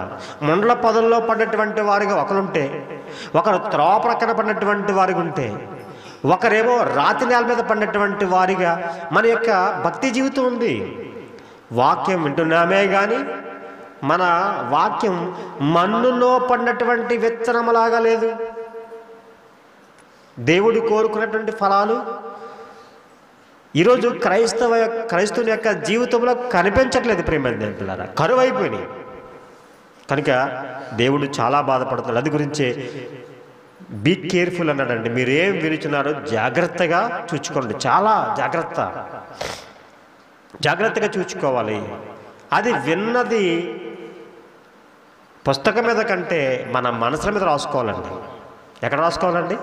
A: ముండ్ల పొదల్లో పడినటువంటి వారిగా ఒకరుంటే, ఒకరు త్రోవ ప్రక్కన పడినటువంటి వారిగా ఉంటే, ఒకరేమో రాతి నేల మీద పడినటువంటి వారిగా మన యొక్క భక్తి జీవితం ఉంది. వాక్యం వింటున్నామే కానీ మన వాక్యం మన్నులో పడినటువంటి విత్తనములాగా లేదు. దేవుడు కోరుకున్నటువంటి ఫలాలు ఈరోజు క్రైస్తవుని యొక్క జీవితంలో కనిపించట్లేదు. ప్రేమ పిల్లరా, కరువైపోయినాయి. కనుక దేవుడు చాలా బాధపడుతున్నాడు. అది గురించే బీ కేర్ఫుల్ అన్నాడండి. మీరేం వినుచున్నారో జాగ్రత్తగా చూసుకోండి, చాలా జాగ్రత్తగా చూసుకోవాలి. అది విన్నది పుస్తకం మీద కంటే మన మనసుల మీద రాసుకోవాలండి. ఎక్కడ రాసుకోవాలండి?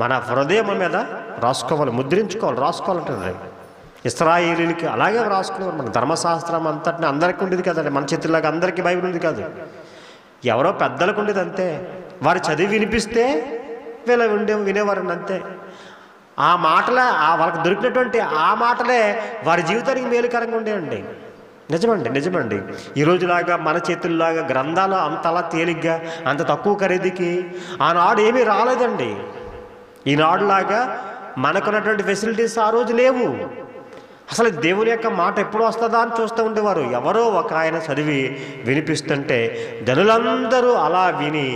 A: మన హృదయం మీద రాసుకోవాలి, ముద్రించుకోవాలి, రాసుకోవాలంటే. ఇశ్రాయేలీలకి అలాగే రాసుకునేవారు. మన ధర్మశాస్త్రం అంతటిని అందరికీ ఉండేది కదండి. మన చేతుల్లాగా అందరికీ బైబిల్ ఉంది కాదు, ఎవరో పెద్దలకు ఉండేది అంతే. వారు చదివి వినిపిస్తే వీళ్ళు వినేవారండి అంతే. ఆ మాటలే వాళ్ళకి దొరికినటువంటి ఆ మాటలే వారి జీవితానికి మేలుకరంగా ఉండేయండి. నిజమండి. ఈ రోజులాగా మన చేతుల్లాగా గ్రంథాలు అంతలా తేలిగ్గా అంత తక్కువ ఖరీదుకి ఆనాడు ఏమీ రాలేదండి. ఈనాడులాగా మనకున్నటువంటి ఫెసిలిటీస్ ఆ రోజు లేవు. అసలు దేవుని యొక్క మాట ఎప్పుడు వస్తుందా అని చూస్తూ ఉండేవారు. ఎవరో ఒక ఆయన చదివి వినిపిస్తుంటే జనులందరూ అలా విని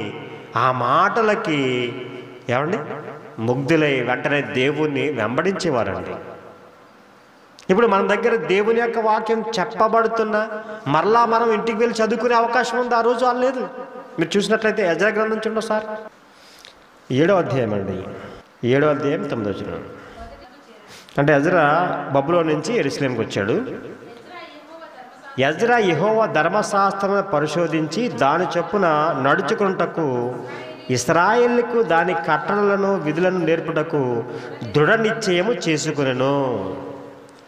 A: ఆ మాటలకి ముగ్ధులై వెంటనే దేవుణ్ణి వెంబడించేవారండి. ఇప్పుడు మన దగ్గర దేవుని యొక్క వాక్యం చెప్పబడుతున్నా మరలా మనం ఇంటికి వెళ్ళి చదువుకునే అవకాశం ఉంది. ఆ రోజు లేదు. మీరు చూసినట్లయితే ఎజ్రా గ్రంథం చూడండి సార్, 7వ అధ్యాయం అండి, 7వ అధ్యాయం 9వ వచనం. అంటే ఎజ్రా బబులోను నుంచి యెరూషలేముకి వచ్చాడు. ఎజ్రా యెహోవా ధర్మశాస్త్రం పరిశోధించి దాని చొప్పున నడుచుకున్నటకు ఇశ్రాయేలుకు దాని కట్టడలను విధులను నేర్పుటకు దృఢ నిశ్చయము చేసుకునెను.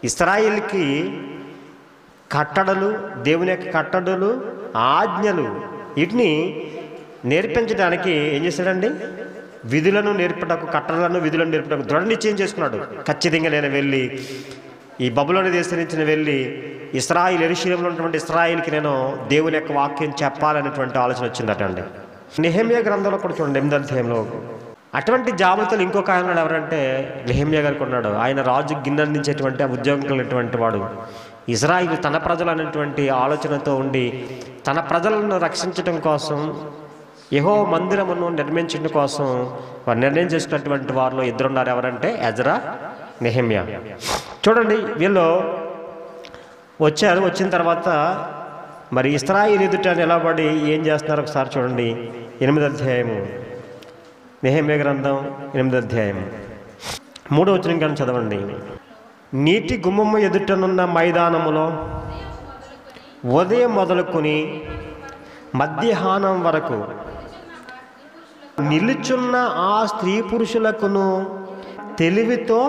A: ఇశ్రాయేలుకి కట్టడలు, దేవుని యొక్క కట్టడలు, ఆజ్ఞలు, వీటిని నేర్పించడానికి ఏం చేశాడండి? విధులను నేర్పుటకు, కట్టడలను విధులను నేర్పుటకు దృఢ నిశ్చయం చేసుకున్నాడు. ఖచ్చితంగా నేను వెళ్ళి ఈ బబులోను దేశం నుంచి వెళ్ళి యెరూషలేములో ఉన్నటువంటి ఇశ్రాయేలుకి నేను దేవుని యొక్క వాక్యం చెప్పాలనేటువంటి ఆలోచన వచ్చిందట అండి. నెహెమ్యా గ్రంథంలో కూడా చూడండి 8వ అధ్యాయంలో అటువంటి జాబితాలు ఇంకొక ఆయన ఉన్నాడు, ఎవరంటే నెహెమ్యా గారికి ఉన్నాడు. ఆయన రాజు గిన్నెందించేటువంటి ఆ ఉద్యోగం కలిగినటువంటి వాడు. ఇజ్రాయిలు తన ప్రజలు అనేటువంటి ఆలోచనతో ఉండి తన ప్రజలను రక్షించడం కోసం, యెహోవా మందిరమును నిర్మించడం కోసం వారు నిర్ణయం చేసుకున్నటువంటి వారిలో ఇద్దరున్నారు. ఎవరంటే ఎజ్రా, నెహెమ్యా. చూడండి, వీళ్ళు వచ్చారు. వచ్చిన తర్వాత మరి ఇశ్రాయేలు ఎదుట నిలబడి ఏం చేస్తున్నారు ఒకసారి చూడండి. 8వ అధ్యాయము, నెహెమ్యా గ్రంథం 8వ అధ్యాయము 3వ వచనం కానీ చదవండి. నీటి గుమ్మము ఎదుటనున్న మైదానములో ఉదయం మొదలుకొని మధ్యాహ్నం వరకు నిలుచున్న ఆ స్త్రీ పురుషులకును తెలివితో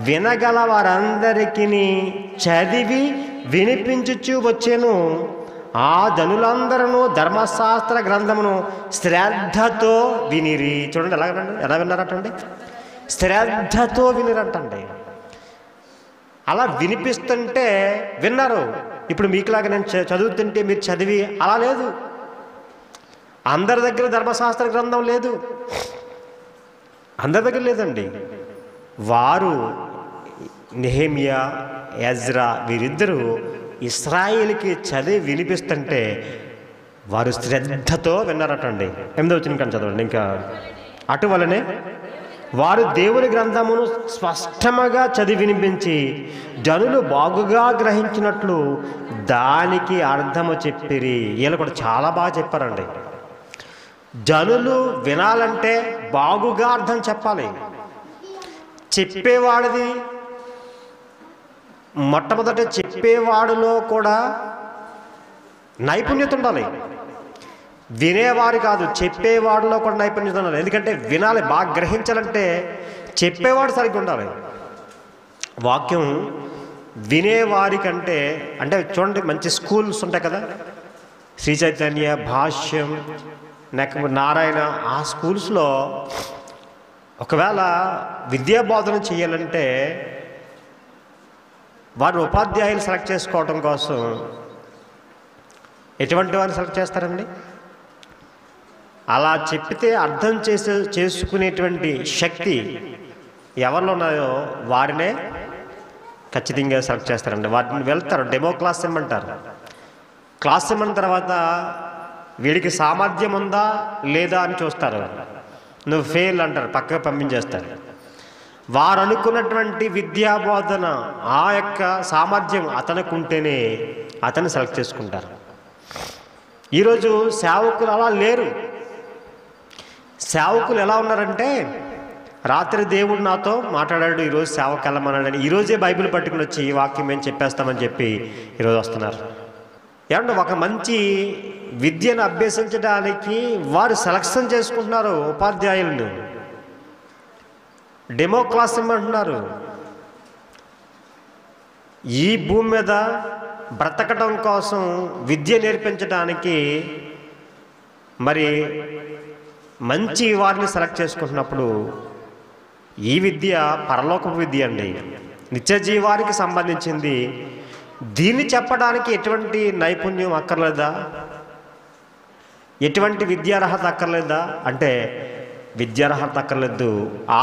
A: వినగల వారందరికీ చదివి వినిపించుచు వచ్చెను. ఆ జనులందరూ ధర్మశాస్త్ర గ్రంథమును శ్రద్ధతో వినిరి. చూడండి ఎలా విన్నారటండి, శ్రద్ధతో వినిరంటండి. అలా వినిపిస్తుంటే విన్నారు. ఇప్పుడు మీకులాగా నేను చదువుతుంటే మీరు చదివి అలా లేదు. అందరి దగ్గర ధర్మశాస్త్ర గ్రంథం లేదు, అందరి దగ్గర లేదండి. వారు నెహెమ్యా, ఎజ్రా వీరిద్దరూ ఇశ్రాయేలుకి చదివి వినిపిస్తుంటే వారు శ్రద్ధతో విన్నారటండి. 8వ వచనం కానీ చదవండి. ఇంకా అటువలనే వారు దేవుని గ్రంథమును స్పష్టముగా చదివి వినిపించి జనులు బాగుగా గ్రహించినట్లు దానికి అర్థము చెప్పిరి. వీళ్ళు కూడా చాలా బాగా చెప్పారండి. జనులు వినాలంటే బాగుగా అర్థం చెప్పాలి. చెప్పేవాడిది మొట్టమొదట చెప్పేవాడిలో కూడా నైపుణ్యత ఉండాలి. వినేవారు కాదు, చెప్పేవాడిలో కూడా నైపుణ్యత ఉండాలి. ఎందుకంటే వినాలి, బాగా గ్రహించాలంటే చెప్పేవాడు సరిగ్గా ఉండాలి. వాక్యం వినేవారి కంటే, అంటే చూడండి, మంచి స్కూల్స్ ఉంటాయి కదా, శ్రీ చైతన్య, భాష్యం, నారాయణ, ఆ స్కూల్స్లో ఒకవేళ విద్యాబోధన చేయాలంటే వారిని ఉపాధ్యాయులు సెలెక్ట్ చేసుకోవడం కోసం ఎటువంటి వారిని సెలెక్ట్ చేస్తారండి? అలా చెప్పితే అర్థం చేసుకునేటువంటి శక్తి ఎవరిలో ఉన్నాయో వారినే ఖచ్చితంగా సెలెక్ట్ చేస్తారండి. వాటిని వెళ్తారు, డెమో క్లాస్ ఇమ్మంటారు. క్లాస్ ఇమ్మన్న తర్వాత వీడికి సామర్థ్యం ఉందా లేదా అని చూస్తారు. నువ్వు ఫెయిల్ అంటారు, పక్కకు పంపించేస్తారు. వారు అనుకున్నటువంటి విద్యాబోధన ఆ యొక్క సామర్థ్యం అతనికి ఉంటేనే అతన్ని సెలెక్ట్ చేసుకుంటారు. ఈరోజు సేవకులు అలా లేరు. సేవకులు ఎలా ఉన్నారంటే, రాత్రి దేవుడు నాతో మాట్లాడాడు, ఈరోజు సేవకు వెళ్ళమన్నాడు, ఈరోజే బైబిల్ పట్టుకుని వచ్చి ఈ వాక్యం మేము చెప్పేస్తామని చెప్పి ఈరోజు వస్తున్నారు. ఏమంటే ఒక మంచి విద్యను అభ్యసించడానికి వారు సెలక్షన్ చేసుకుంటున్నారు ఉపాధ్యాయులను. డెమో క్లాస్ ఇమ్మంటున్నారు. ఈ భూమి మీద బ్రతకడం కోసం విద్య నేర్పించడానికి మరి మంచి వారిని సెలెక్ట్ చేసుకుంటున్నప్పుడు ఈ విద్య పరలోకపు విద్య అండి, నిత్య జీవానికి సంబంధించింది. దీన్ని చెప్పడానికి ఎటువంటి నైపుణ్యం అక్కర్లేదా? ఎటువంటి విద్యార్హత అక్కర్లేదా? అంటే విద్యార్హత అక్కర్లేదు,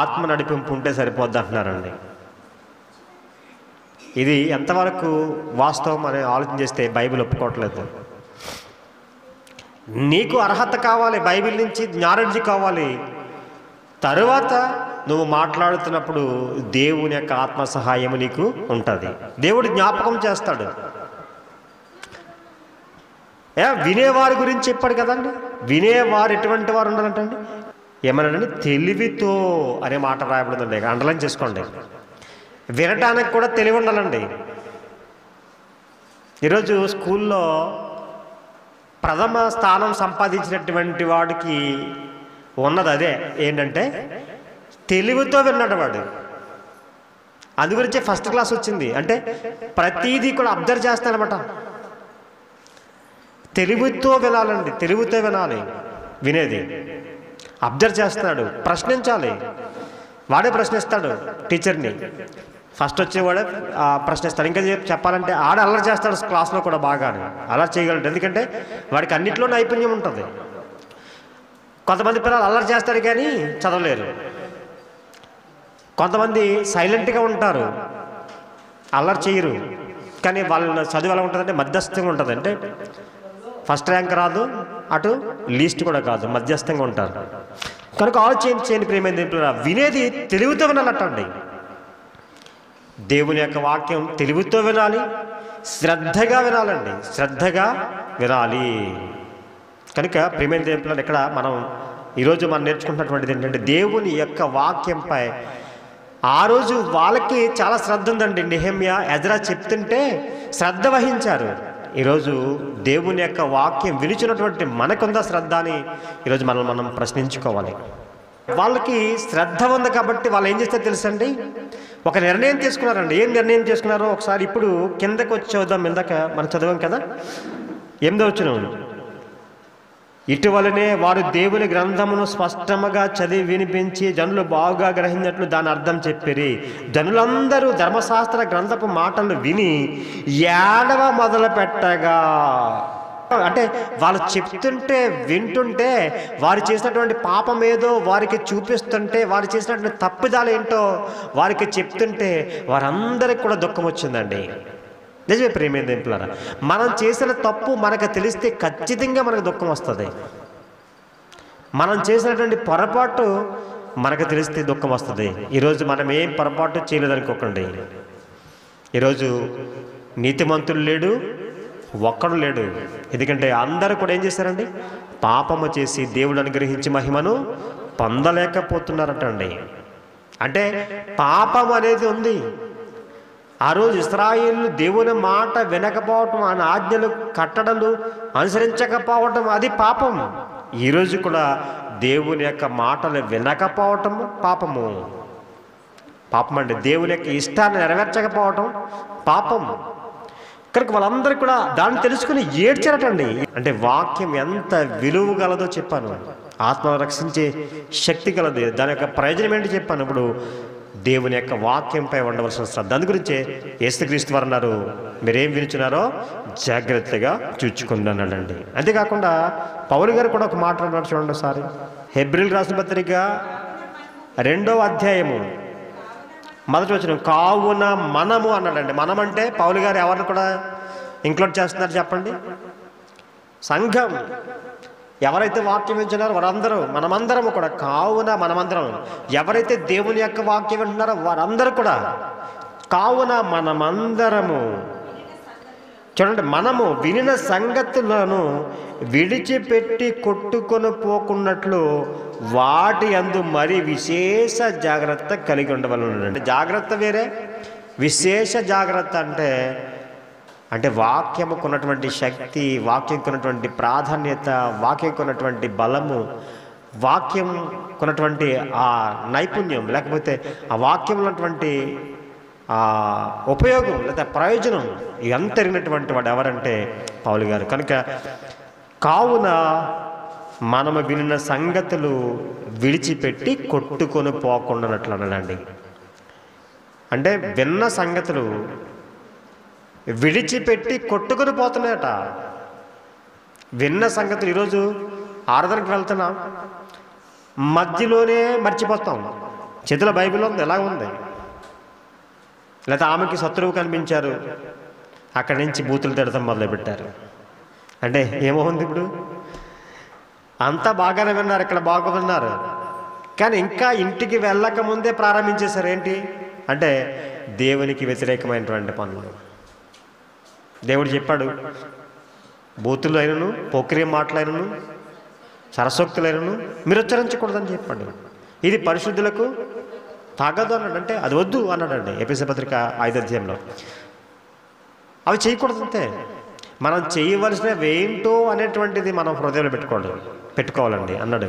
A: ఆత్మ నడిపింపు ఉంటే సరిపోద్ది అంటున్నారండి. ఇది ఎంతవరకు వాస్తవం అని ఆలోచన చేస్తే బైబిల్ ఒప్పుకోవట్లేదు. నీకు అర్హత కావాలి, బైబిల్ నుంచి నాలెడ్జ్ కావాలి. తరువాత నువ్వు మాట్లాడుతున్నప్పుడు దేవుని యొక్క ఆత్మ సహాయం నీకు ఉంటుంది. దేవుడు జ్ఞాపకం చేస్తాడు. వినేవారి గురించి చెప్పాడు కదండి. వినేవారు ఎటువంటి వారు ఉండాలంటండి, ఏమన్నాడండి, తెలివితో అనే మాట రాయబడిందండి, అండర్లైన్ చేసుకోండి. వినటానికి కూడా తెలివి ఉండాలండి. ఈరోజు స్కూల్లో ప్రథమ స్థానం సంపాదించినటువంటి వాడికి ఉన్నది అదే, ఏంటంటే తెలివితో విన్నాడు వాడు. అందు గురించే ఫస్ట్ క్లాస్ వచ్చింది. అంటే ప్రతీదీ కూడా అబ్జర్వ్ చేస్తానమాట. తెలివితో వినాలండి, తెలివితో వినాలి. వినేది అబ్జర్వ్ చేస్తున్నాడు, ప్రశ్నించాలి. వాడే ప్రశ్నిస్తాడు టీచర్ని. ఫస్ట్ వచ్చేవాడే ప్రశ్నిస్తాడు. ఇంకా చెప్పాలంటే ఆడ అల్లరి చేస్తాడు క్లాస్లో కూడా బాగా, అలా చేయగలడు. ఎందుకంటే వాడికి అన్నిట్లో నైపుణ్యం ఉంటుంది. కొంతమంది పిల్లలు అల్లరి చేస్తారు కానీ చదవలేరు. కొంతమంది సైలెంట్గా ఉంటారు, అల్లరి చేయరు, కానీ వాళ్ళ చదువు ఎలా ఉంటుందంటే మధ్యస్థంగా ఉంటుంది. అంటే ఫస్ట్ ర్యాంక్ రాదు, అటు లీస్ట్ కూడా కాదు, మధ్యస్థంగా ఉంటారు. కనుక ఆలోచించండి ప్రియమైన పిల్లలు, వినేది తెలివితో వినాలటండి. దేవుని యొక్క వాక్యం తెలివితో వినాలి, శ్రద్ధగా వినాలండి, శ్రద్ధగా వినాలి. కనుక ప్రియమైన దేవుని పిల్లలు, ఇక్కడ ఈరోజు మనం నేర్చుకుంటున్నటువంటిది ఏంటంటే దేవుని యొక్క వాక్యంపై ఆ రోజు వాళ్ళకి చాలా శ్రద్ధ ఉందండి. నెహెమ్యా, ఎజ్రా చెప్తుంటే శ్రద్ధ వహించారు. ఈరోజు దేవుని యొక్క వాక్యం వినిచినటువంటి మనకుందా శ్రద్ధ అని ఈరోజు మనం ప్రశ్నించుకోవాలి. వాళ్ళకి శ్రద్ధ ఉంది కాబట్టి వాళ్ళు ఏం చేస్తారో తెలుసండి, ఒక నిర్ణయం తీసుకున్నారండి. ఏం నిర్ణయం తీసుకున్నారో ఒకసారి ఇప్పుడు కిందకు వచ్చి చూద్దాం. ఇందాక మనం చదివాం కదా, 8వ వచనం, ఇటీవలనే వారు దేవుని గ్రంథమును స్పష్టముగా చదివి వినిపించి జనులు బాగా గ్రహించినట్లు దాని అర్థం చెప్పిరి. జనులందరూ ధర్మశాస్త్ర గ్రంథపు మాటలు విని ఏడవ మొదలు పెట్టగా, అంటే వాళ్ళు చెప్తుంటే వింటుంటే వారు చేసినటువంటి పాపం ఏదో వారికి చూపిస్తుంటే, వారు చేసినటువంటి తప్పిదాలు ఏంటో వారికి చెప్తుంటే వారందరికి కూడా దుఃఖం వచ్చిందండి. నిజమే ప్రియమైన దేవులారా, మనం చేసిన తప్పు మనకు తెలిస్తే ఖచ్చితంగా మనకు దుఃఖం వస్తుంది. మనం చేసినటువంటి పొరపాటు మనకు తెలిస్తే దుఃఖం వస్తుంది. ఈరోజు మనం ఏం పొరపాటు చేయలేదనుకోకండి. ఈరోజు నీతిమంతులు లేడు, ఒక్కడు లేడు. ఎందుకంటే అందరూ కూడా ఏం చేశారండి, పాపము చేసి దేవుడు అనుగ్రహించి మహిమను పొందలేకపోతున్నారటండి. అంటే పాపం అనేది ఉంది. ఆ రోజు ఇశ్రాయేలు దేవుని మాట వినకపోవటం, ఆయన ఆజ్ఞలు కట్టడలు అనుసరించకపోవటం అది పాపం. ఈరోజు కూడా దేవుని యొక్క మాటలు వినకపోవటం పాపము. పాపం అండి. దేవుని యొక్క ఇష్టాన్ని నెరవేర్చకపోవటం పాపం. కనుక వాళ్ళందరూ కూడా దాన్ని తెలుసుకుని ఏడ్చారటండి. అంటే వాక్యం ఎంత విలువ గలదో చెప్పాను, ఆత్మను రక్షించే శక్తి గలది, దాని యొక్క ప్రయోజనం ఏంటి చెప్పాను. ఇప్పుడు దేవుని యొక్క వాక్యంపై ఉండవలసిన శ్రద్ధ. అందు గురించే యేసుక్రీస్తు వారు అన్నారు, మీరేం వినిచున్నారో జాగ్రత్తగా చూచుకున్నానండి. అంతేకాకుండా పౌలు గారు కూడా ఒక మాట అన్నాడు చూడండి ఒకసారి. హెబ్రీయులకు రాసిన పత్రిక 2వ అధ్యాయము 1వ వచనం, కావున మనము అన్నాడండి. మనం అంటే పౌలు గారు ఎవరిని కూడా ఇంక్లూడ్ చేస్తున్నారు చెప్పండి? సంఘం. ఎవరైతే వాక్యం వింటున్నారో వారందరూ, మనమందరము కూడా. కావున మనమందరం, ఎవరైతే దేవుని యొక్క వాక్యం వింటున్నారో వారందరూ కూడా. కావున మనమందరము, చూడండి, మనము వినిన సంగతులను విడిచిపెట్టి కొట్టుకొని పోకున్నట్లు వాటి యందు మరి విశేష జాగ్రత్త కలిగి ఉండవలనండి. జాగ్రత్త వేరే, విశేష జాగ్రత్త అంటే వాక్యముకు ఉన్నటువంటి శక్తి, వాక్యంకు ఉన్నటువంటి ప్రాధాన్యత, వాక్యంకు ఉన్నటువంటి బలము, వాక్యంకు ఉన్నటువంటి ఆ నైపుణ్యం, లేకపోతే ఆ వాక్యం ఉన్నటువంటి ఉపయోగం లేదా ప్రయోజనం ఇదంతా ఎరిగినటువంటి వాడు ఎవరంటే పౌలు గారు. కనుక కావున మనము వినిన సంగతులు విడిచిపెట్టి కొట్టుకొని పోకుండానట్లు అన్నాడండి. అంటే విన్న సంగతులు విడిచిపెట్టి కొట్టుకొని పోతున్నాయట. విన్న సంగతులు ఈరోజు ఆరాధనకు వెళ్తున్నాం, మధ్యలోనే మర్చిపోతాం. చేతిలో బైబిల్ ఉంది, ఎలా ఉంది, లేదా ఆమెకి శత్రువు కనిపించారు, అక్కడి నుంచి బూతులు తిడతాం మొదలుపెట్టారు. అంటే ఏమవుంది ఇప్పుడు? అంతా బాగానే విన్నారు, ఇక్కడ బాగా విన్నారు, కానీ ఇంకా ఇంటికి వెళ్ళక ముందే ప్రారంభించేశారు. ఏంటి అంటే దేవునికి వ్యతిరేకమైనటువంటి పనులు. దేవుడు చెప్పాడు, బూతులు అయినను, పోకిరి మాటలైనను, సరసోక్తులైనను మీరు ఉచ్చరించకూడదని చెప్పాడు. ఇది పరిశుద్ధులకు తాగదు అన్నాడు. అంటే అది వద్దు అన్నాడండి ఎఫెసీ పత్రిక 5వ అధ్యాయంలో. అవి చేయకూడదు అంతే. మనం చేయవలసినవి ఏంటో అనేటువంటిది మనం హృదయంలో పెట్టుకోవాలండి అన్నాడు.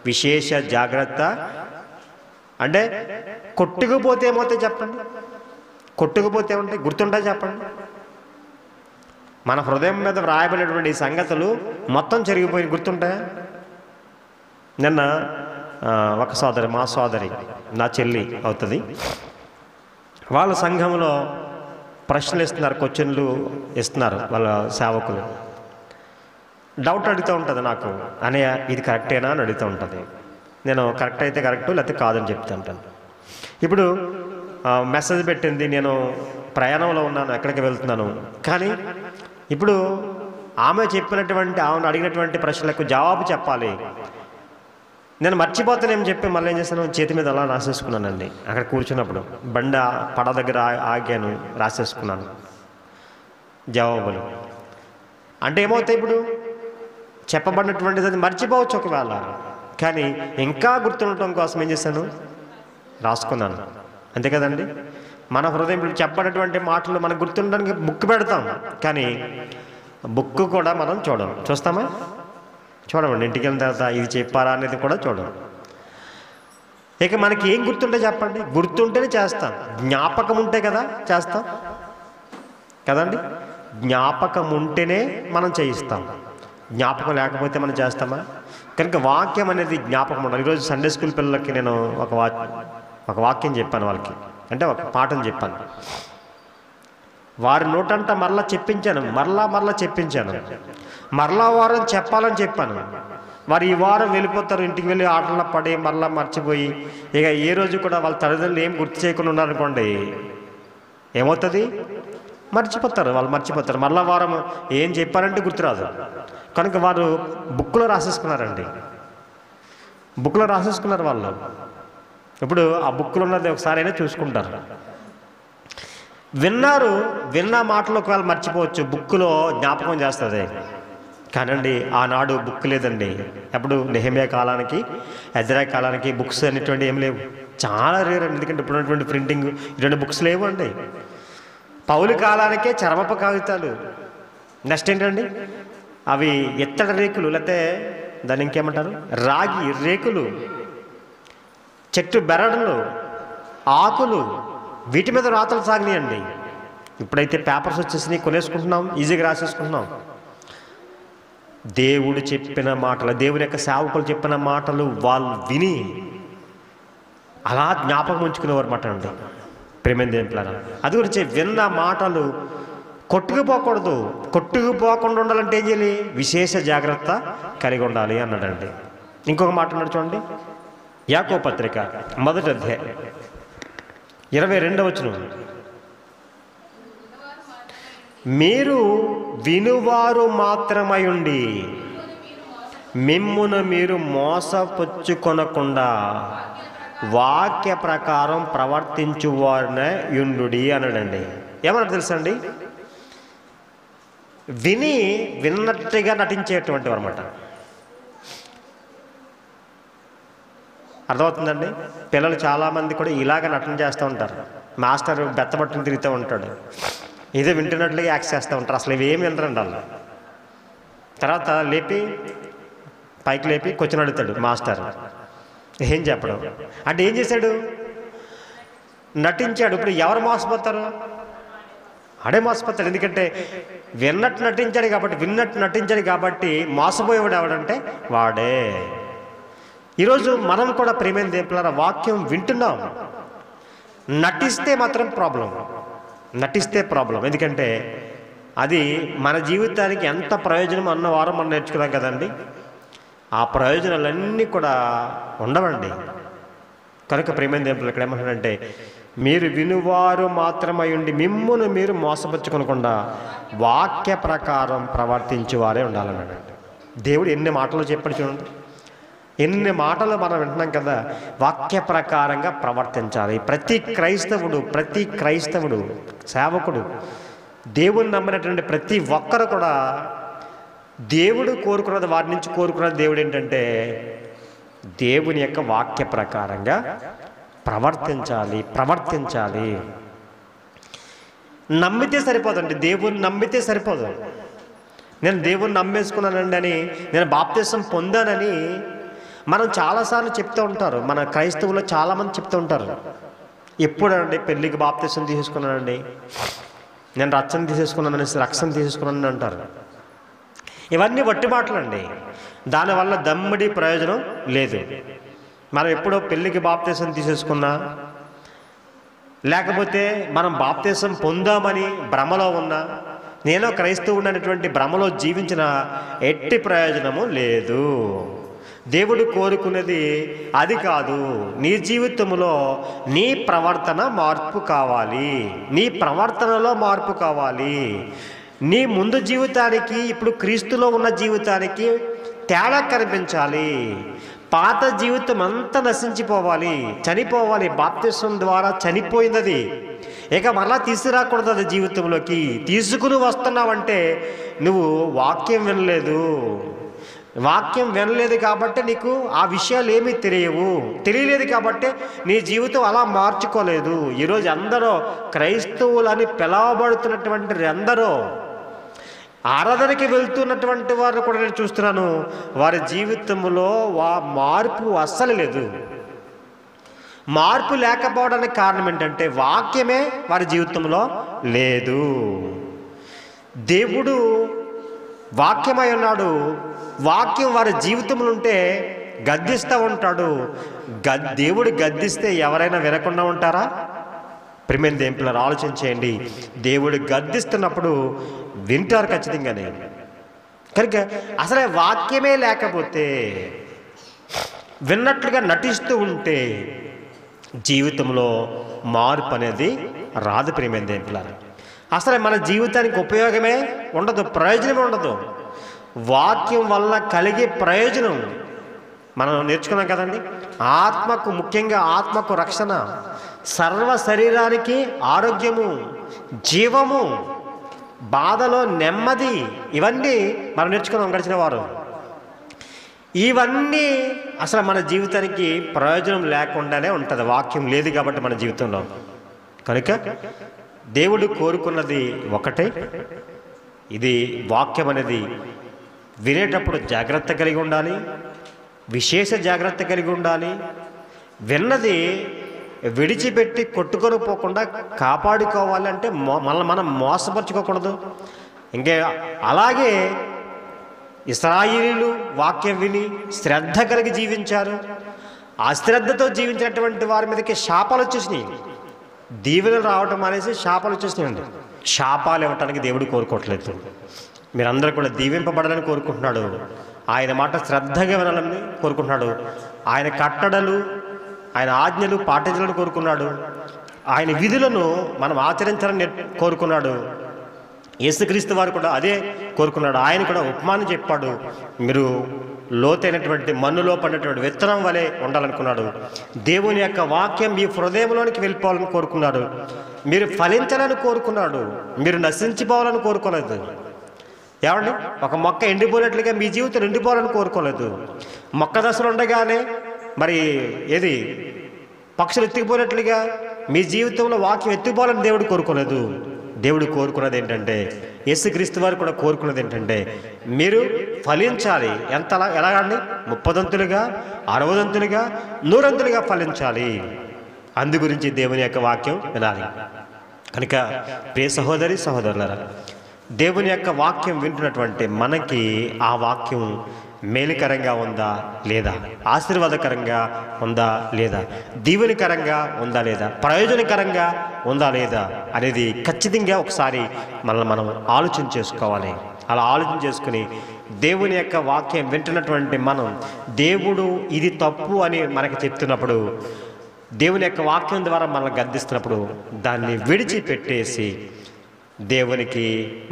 A: విశేష జాగ్రత్త అంటే కొట్టుకుపోతే ఏమవుతాయి చెప్పండి? కొట్టుకుపోతే ఏమంటాయి? గుర్తుంటాయి చెప్పండి? మన హృదయం మీద వ్రాయబడినటువంటి సంగతులు మొత్తం జరిగిపోయి గుర్తుంటాయా? నిన్న ఒక సోదరి, మా సోదరి, నా చెల్లి అవుతుంది, వాళ్ళ సంఘంలో ప్రశ్నలు ఇస్తున్నారు, క్వశ్చన్లు ఇస్తున్నారు వాళ్ళ సేవకులు. డౌట్ అడుగుతూ ఉంటుంది నాకు, అనే ఇది కరెక్టేనా అని అడుగుతూ ఉంటుంది. నేను కరెక్ట్ అయితే కరెక్టు, లేకపోతే కాదని చెప్తూ ఉంటాను. ఇప్పుడు మెసేజ్ పెట్టింది, నేను ప్రయాణంలో ఉన్నాను, ఎక్కడికి వెళ్తున్నాను, కానీ ఇప్పుడు ఆమె అడిగినటువంటి ప్రశ్నలకు జవాబు చెప్పాలి. నేను మర్చిపోతానేం చెప్పి మళ్ళీ ఏం చేశాను, చేతి మీద అలా రాసేసుకున్నానండి. అక్కడ కూర్చున్నప్పుడు పడ దగ్గర ఆగాను, రాసేసుకున్నాను జవాబులు. అంటే ఏమవుతాయి, ఇప్పుడు చెప్పబడినటువంటిది అది మర్చిపోవచ్చు ఒకవేళ, కానీ ఇంకా గుర్తుండటం కోసం ఏం చేశాను, రాసుకున్నాను. అంతే కదండి. మన హృదయం చెప్పబడినటువంటి మాటలు మనకు గుర్తుండడానికి బుక్ పెడతాం, కానీ బుక్ కూడా మనం చూస్తామా? చూడమండి. ఇంటికి వెళ్ళిన తర్వాత ఇది చెప్పారా అనేది కూడా చూడం. ఇక మనకి ఏం గుర్తుంటే చెప్పండి, గుర్తుంటేనే చేస్తాం. జ్ఞాపకం ఉంటే కదా చేస్తాం కదండి. జ్ఞాపకం ఉంటేనే మనం చేయిస్తాం, జ్ఞాపకం లేకపోతే మనం చేస్తామా? కనుక వాక్యం అనేది జ్ఞాపకం ఉండాలి. ఈరోజు సండే స్కూల్ పిల్లలకి నేను ఒక వాక్యం చెప్పాను వాళ్ళకి, అంటే ఒక పాఠం చెప్పాను. వారి నోటంట మరలా చెప్పించాను, మరలా చెప్పించాను. మరలా వారం చెప్పాలని చెప్పాను. వారు ఈ వారం వెళ్ళిపోతారు, ఇంటికి వెళ్ళి ఆటల్లో పడి మరలా మర్చిపోయి, ఇక ఏ రోజు కూడా వాళ్ళ తల్లిదండ్రులు ఏం గుర్తు చేయకుండా ఉన్నారనుకోండి, ఏమవుతుంది, వాళ్ళు మర్చిపోతారు. మరలా వారం ఏం చెప్పారంటే గుర్తురాదు. కనుక వారు బుక్లో రాసేసుకున్నారండి, బుక్లో రాసేసుకున్నారు వాళ్ళు. ఇప్పుడు ఆ బుక్లో ఉన్నది ఒకసారి అయినా చూసుకుంటారు. విన్న మాటలు ఒకవేళ మర్చిపోవచ్చు, బుక్లో జ్ఞాపకం చేస్తుంది. కానండి ఆనాడు బుక్ లేదండి. అప్పుడు నెహెమ్యా కాలానికి, ఎజ్రా కాలానికి బుక్స్ అనేటువంటి ఏం లేవు, చాలా రేర్ అండి. ఎందుకంటే ఇప్పుడు ఉన్నటువంటి ప్రింటింగ్ ఇటువంటి బుక్స్ లేవు అండి. పౌలు కాలానికే చర్మపు కాగితాలు. నెక్స్ట్ ఏంటండి, అవి ఎత్తడి రేకులు, లేకపోతే దాన్ని ఇంకేమంటారు, రాగి రేకులు, చెట్టు బెరడులు, ఆకులు, వీటి మీద రాతలు సాగినాయండి. ఇప్పుడైతే పేపర్స్ వచ్చేసినాయి, కొనేసుకుంటున్నాం, ఈజీగా రాసేసుకుంటున్నాం. దేవుడు చెప్పిన మాటలు, దేవుని యొక్క సేవకులు చెప్పిన మాటలు వాళ్ళు విని అలా జ్ఞాపకం ఉంచుకునేవారు మాట అండి. ప్రేమైన దేవుని అది గురించి విన్న మాటలు కొట్టుకుపోకూడదు. కొట్టుకుపోకుండా ఉండాలంటే ఏం చేయాలి, విశేష జాగ్రత్త కలిగి ఉండాలి అన్నాడండి. ఇంకొక మాట అన్నాడు చూడండి, యాకోబు పత్రిక 1వ అధ్యాయం 22వ వచనం, మీరు వినువారు మాత్రమై ఉండి మిమ్మును మీరు మోసపుచ్చుకొనకుండా వాక్య ప్రకారం ప్రవర్తించువారనే యుండుడి అన్నాడండి. ఏమన్నా తెలుసండి, విన్నట్టుగా నటించేటువంటి అనమాట. అర్థమవుతుందండి. పిల్లలు చాలామంది కూడా ఇలాగ నటన చేస్తూ ఉంటారు. మాస్టర్ బెత్తబట్టును తిరుగుతూ ఉంటాడు, ఇదే వింటున్నట్లుగా యాక్ట్ చేస్తూ ఉంటారు. అసలు ఇవేమి వినరండి వాళ్ళు. తర్వాత పైకి లేపి క్వశ్చన్ అడుగుతాడు మాస్టర్, ఏం చెప్పడం అంటే ఏం చేశాడు, నటించాడు. ఇప్పుడు ఎవరు మోసపోతారు, ఆడే మోసపోతాడు. ఎందుకంటే విన్నట్టు నటించాడు కాబట్టి మోసపోయేవాడు ఎవడంటే వాడే. ఈరోజు మనం కూడా ప్రేమైన దేవులారా వాక్యం వింటున్నాం, నటిస్తే మాత్రం ప్రాబ్లం. ఎందుకంటే అది మన జీవితానికి ఎంత ప్రయోజనం అన్న వారం మనం నేర్చుకున్నాం కదండి. ఆ ప్రయోజనాలన్నీ కూడా ఉండవండి. కనుక ప్రేమైన దేవులు ఇక్కడ ఏమంటాడంటే, మీరు వినువారు మాత్రమై ఉండి మిమ్మును మీరు మోసపుచ్చుకొనకుండా వాక్య ప్రకారం ప్రవర్తించేవారే ఉండాలన్నాడండి. దేవుడు ఎన్ని మాటలు చెప్పాడు చూడండి, ఎన్ని మాటలు మనం వింటున్నాం కదా. వాక్య ప్రకారంగా ప్రవర్తించాలి. ప్రతి క్రైస్తవుడు సేవకుడు, దేవుని నమ్మినటువంటి ప్రతి ఒక్కరు కూడా దేవుడు కోరుకున్నది, వారి నుంచి కోరుకున్నది దేవుడు ఏంటంటే దేవుని యొక్క వాక్య ప్రకారంగా ప్రవర్తించాలి. నమ్మితే సరిపోదండి, దేవుని నమ్మితే సరిపోదు. నేను దేవుని నమ్మేసుకున్నానండి అని, నేను బాప్తిసం పొందానని మనం చాలాసార్లు చెప్తూ ఉంటారు. మన క్రైస్తవులు చాలామంది చెప్తూ ఉంటారు, ఎప్పుడండి పెళ్ళికి బాప్తిసం తీసేసుకున్నానండి, నేను రక్షణ తీసేసుకున్నానని అంటారు. ఇవన్నీ వట్టి మాటలండి. దానివల్ల దమ్మిడి ప్రయోజనం లేదు. మనం ఎప్పుడో పెళ్ళికి బాప్తిసం తీసేసుకున్నా, లేకపోతే మనం బాప్తిసం పొందామని భ్రమలో ఉన్నా, నేను క్రైస్తవుడు అనేటువంటి భ్రమలో జీవించిన ఎట్టి ప్రయోజనము లేదు. దేవుడు కోరుకున్నది అది కాదు. నీ జీవితంలో నీ ప్రవర్తన మార్పు కావాలి, నీ ప్రవర్తనలో మార్పు కావాలి. నీ ముందు జీవితానికి ఇప్పుడు క్రీస్తులో ఉన్న జీవితానికి తేడా కనిపించాలి. పాత జీవితం అంతా నశించిపోవాలి, చనిపోవాలి. బాప్తిస్మం ద్వారా చనిపోయింది, ఇక మరలా తీసుకురాకూడదు. అది జీవితంలోకి తీసుకుని వస్తున్నావంటే నువ్వు వాక్యం వినలేదు కాబట్టి నీకు ఆ విషయాలు ఏమీ తెలియలేదు కాబట్టి నీ జీవితం అలా మార్చుకోలేదు. ఈరోజు అందరూ క్రైస్తవులని పిలవబడుతున్నటువంటి అందరూ ఆరాధనకి వెళ్తున్నటువంటి వారిని కూడా నేను చూస్తున్నాను. వారి జీవితంలో మార్పు అస్సలు లేదు. మార్పు లేకపోవడానికి కారణం ఏంటంటే వాక్యమే వారి జీవితంలో లేదు. దేవుడు వాక్యమై ఉన్నాడు. వాక్యం వారి జీవితంలో ఉంటే గద్దిస్తూ ఉంటాడు. దేవుడు గద్దిస్తే ఎవరైనా వినకుండా ఉంటారా? ప్రియమైన దేవుని పిల్లలు ఆలోచించేయండి. దేవుడు గద్దిస్తున్నప్పుడు వింటారు ఖచ్చితంగానే. కనుక అసలే వాక్యమే లేకపోతే, విన్నట్లుగా నటిస్తూ ఉంటే జీవితంలో మార్పు అనేది రాదు. ప్రియమైన దేవుని పిల్లలు, అసలు మన జీవితానికి ఉపయోగమే ఉండదు, ప్రయోజనమే ఉండదు. వాక్యం వల్ల కలిగే ప్రయోజనం మనం నేర్చుకున్నాం కదండి. ఆత్మకు, ముఖ్యంగా ఆత్మకు రక్షణ, సర్వ శరీరానికి ఆరోగ్యము, జీవము, బాధలో నెమ్మది, ఇవన్నీ మనం నేర్చుకున్నాం గడిచిన వారు. ఇవన్నీ అసలు మన జీవితానికి ప్రయోజనం లేకుండానే ఉంటుంది, వాక్యం లేదు కాబట్టి మన జీవితంలో. కనుక దేవుడు కోరుకున్నది ఒకటే, ఇది వాక్యం అనేది వినేటప్పుడు జాగ్రత్త కలిగి ఉండాలి, విశేష జాగ్రత్త కలిగి ఉండాలి. విన్నది విడిచిపెట్టి కొట్టుకొని పోకుండా కాపాడుకోవాలంటే మనం మోసపరుచుకోకూడదు. ఇంకే అలాగే ఇశ్రాయేలీయులు వాక్యం విని శ్రద్ధ కలిగి జీవించారు. అశ్రద్ధతో జీవించినటువంటి వారి మీదకి శాపాలు వచ్చేసినాయి. దీవెనలు రావటం అనేసి శాపాలు వచ్చేసినాయండి. శాపాలు ఇవ్వటానికి దేవుడు కోరుకోవట్లేదు. మీరందరూ కూడా దీవింపబడాలని కోరుకుంటున్నాడు. ఆయన మాట శ్రద్ధగా వినాలని కోరుకుంటున్నాడు. ఆయన కట్టడలు, ఆయన ఆజ్ఞలు పాటించాలని కోరుకున్నాడు. ఆయన విధులను మనం ఆచరించాలని కోరుకున్నాడు. యేసుక్రీస్తు వారు కూడా అదే కోరుకున్నాడు. ఆయన కూడా ఉపమానం చెప్పాడు, మీరు లోతైనటువంటి మన్నులో పడినటువంటి విత్తనం వలె ఉండాలనుకున్నాడు. దేవుని యొక్క వాక్యం మీ హృదయంలోనికి వెళ్ళిపోవాలని కోరుకున్నాడు. మీరు ఫలించాలని కోరుకున్నాడు, మీరు నశించిపోవాలని కోరుకోలేదు. ఏమండి, ఒక మొక్క ఎండిపోయినట్లుగా మీ జీవితం ఎండిపోవాలని కోరుకోలేదు. మొక్క దశలు ఉండగానే మరి ఏది పక్షులు ఎత్తుకుపోయినట్లుగా మీ జీవితంలో వాక్యం ఎత్తుకుపోవాలని దేవుడు కోరుకోలేదు. దేవుడు కోరుకున్నది ఏంటంటే, యేసుక్రీస్తు వారు కూడా కోరుకున్నది ఏంటంటే, మీరు ఫలించాలి. ఎలాగండి? 30దంతులుగా, 60దంతులుగా, 100దంతులుగా ఫలించాలి. అందు గురించి దేవుని యొక్క వాక్యం వినాలి. కనుక ప్రియ సహోదరి సహోదరులారా, దేవుని యొక్క వాక్యం వింటున్నటువంటి మనకి ఆ వాక్యం మేలుకరంగా ఉందా లేదా, ఆశీర్వాదకరంగా ఉందా లేదా, దీవెనకరంగా ఉందా లేదా, ప్రయోజనకరంగా ఉందా లేదా అనేది ఖచ్చితంగా ఒకసారి మనం ఆలోచన చేసుకోవాలి. అలా ఆలోచన చేసుకుని దేవుని యొక్క వాక్యం వింటున్నటువంటి మనం, దేవుడు ఇది తప్పు అని మనకి చెప్తున్నప్పుడు, దేవుని యొక్క వాక్యం ద్వారా మనల్ని గద్దిస్తున్నప్పుడు దాన్ని విడిచిపెట్టేసి దేవునికి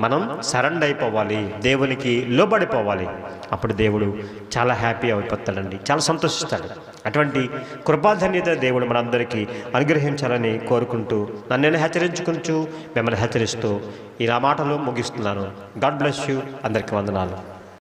A: మనం సరెండర్ అయిపోవాలి, దేవునికి లోబడిపోవాలి. అప్పుడు దేవుడు చాలా హ్యాపీ అయిపోతాడండి, చాలా సంతోషిస్తాడు. అటువంటి కృపాధన్యత దేవుడు మనందరికీ అనుగ్రహించాలని కోరుకుంటూ, నన్ను నేను హెచ్చరించుకుంటూ మిమ్మల్ని హెచ్చరిస్తూ ఇలా మాటలు ముగిస్తున్నాను. God bless you. అందరికీ వందనాలు.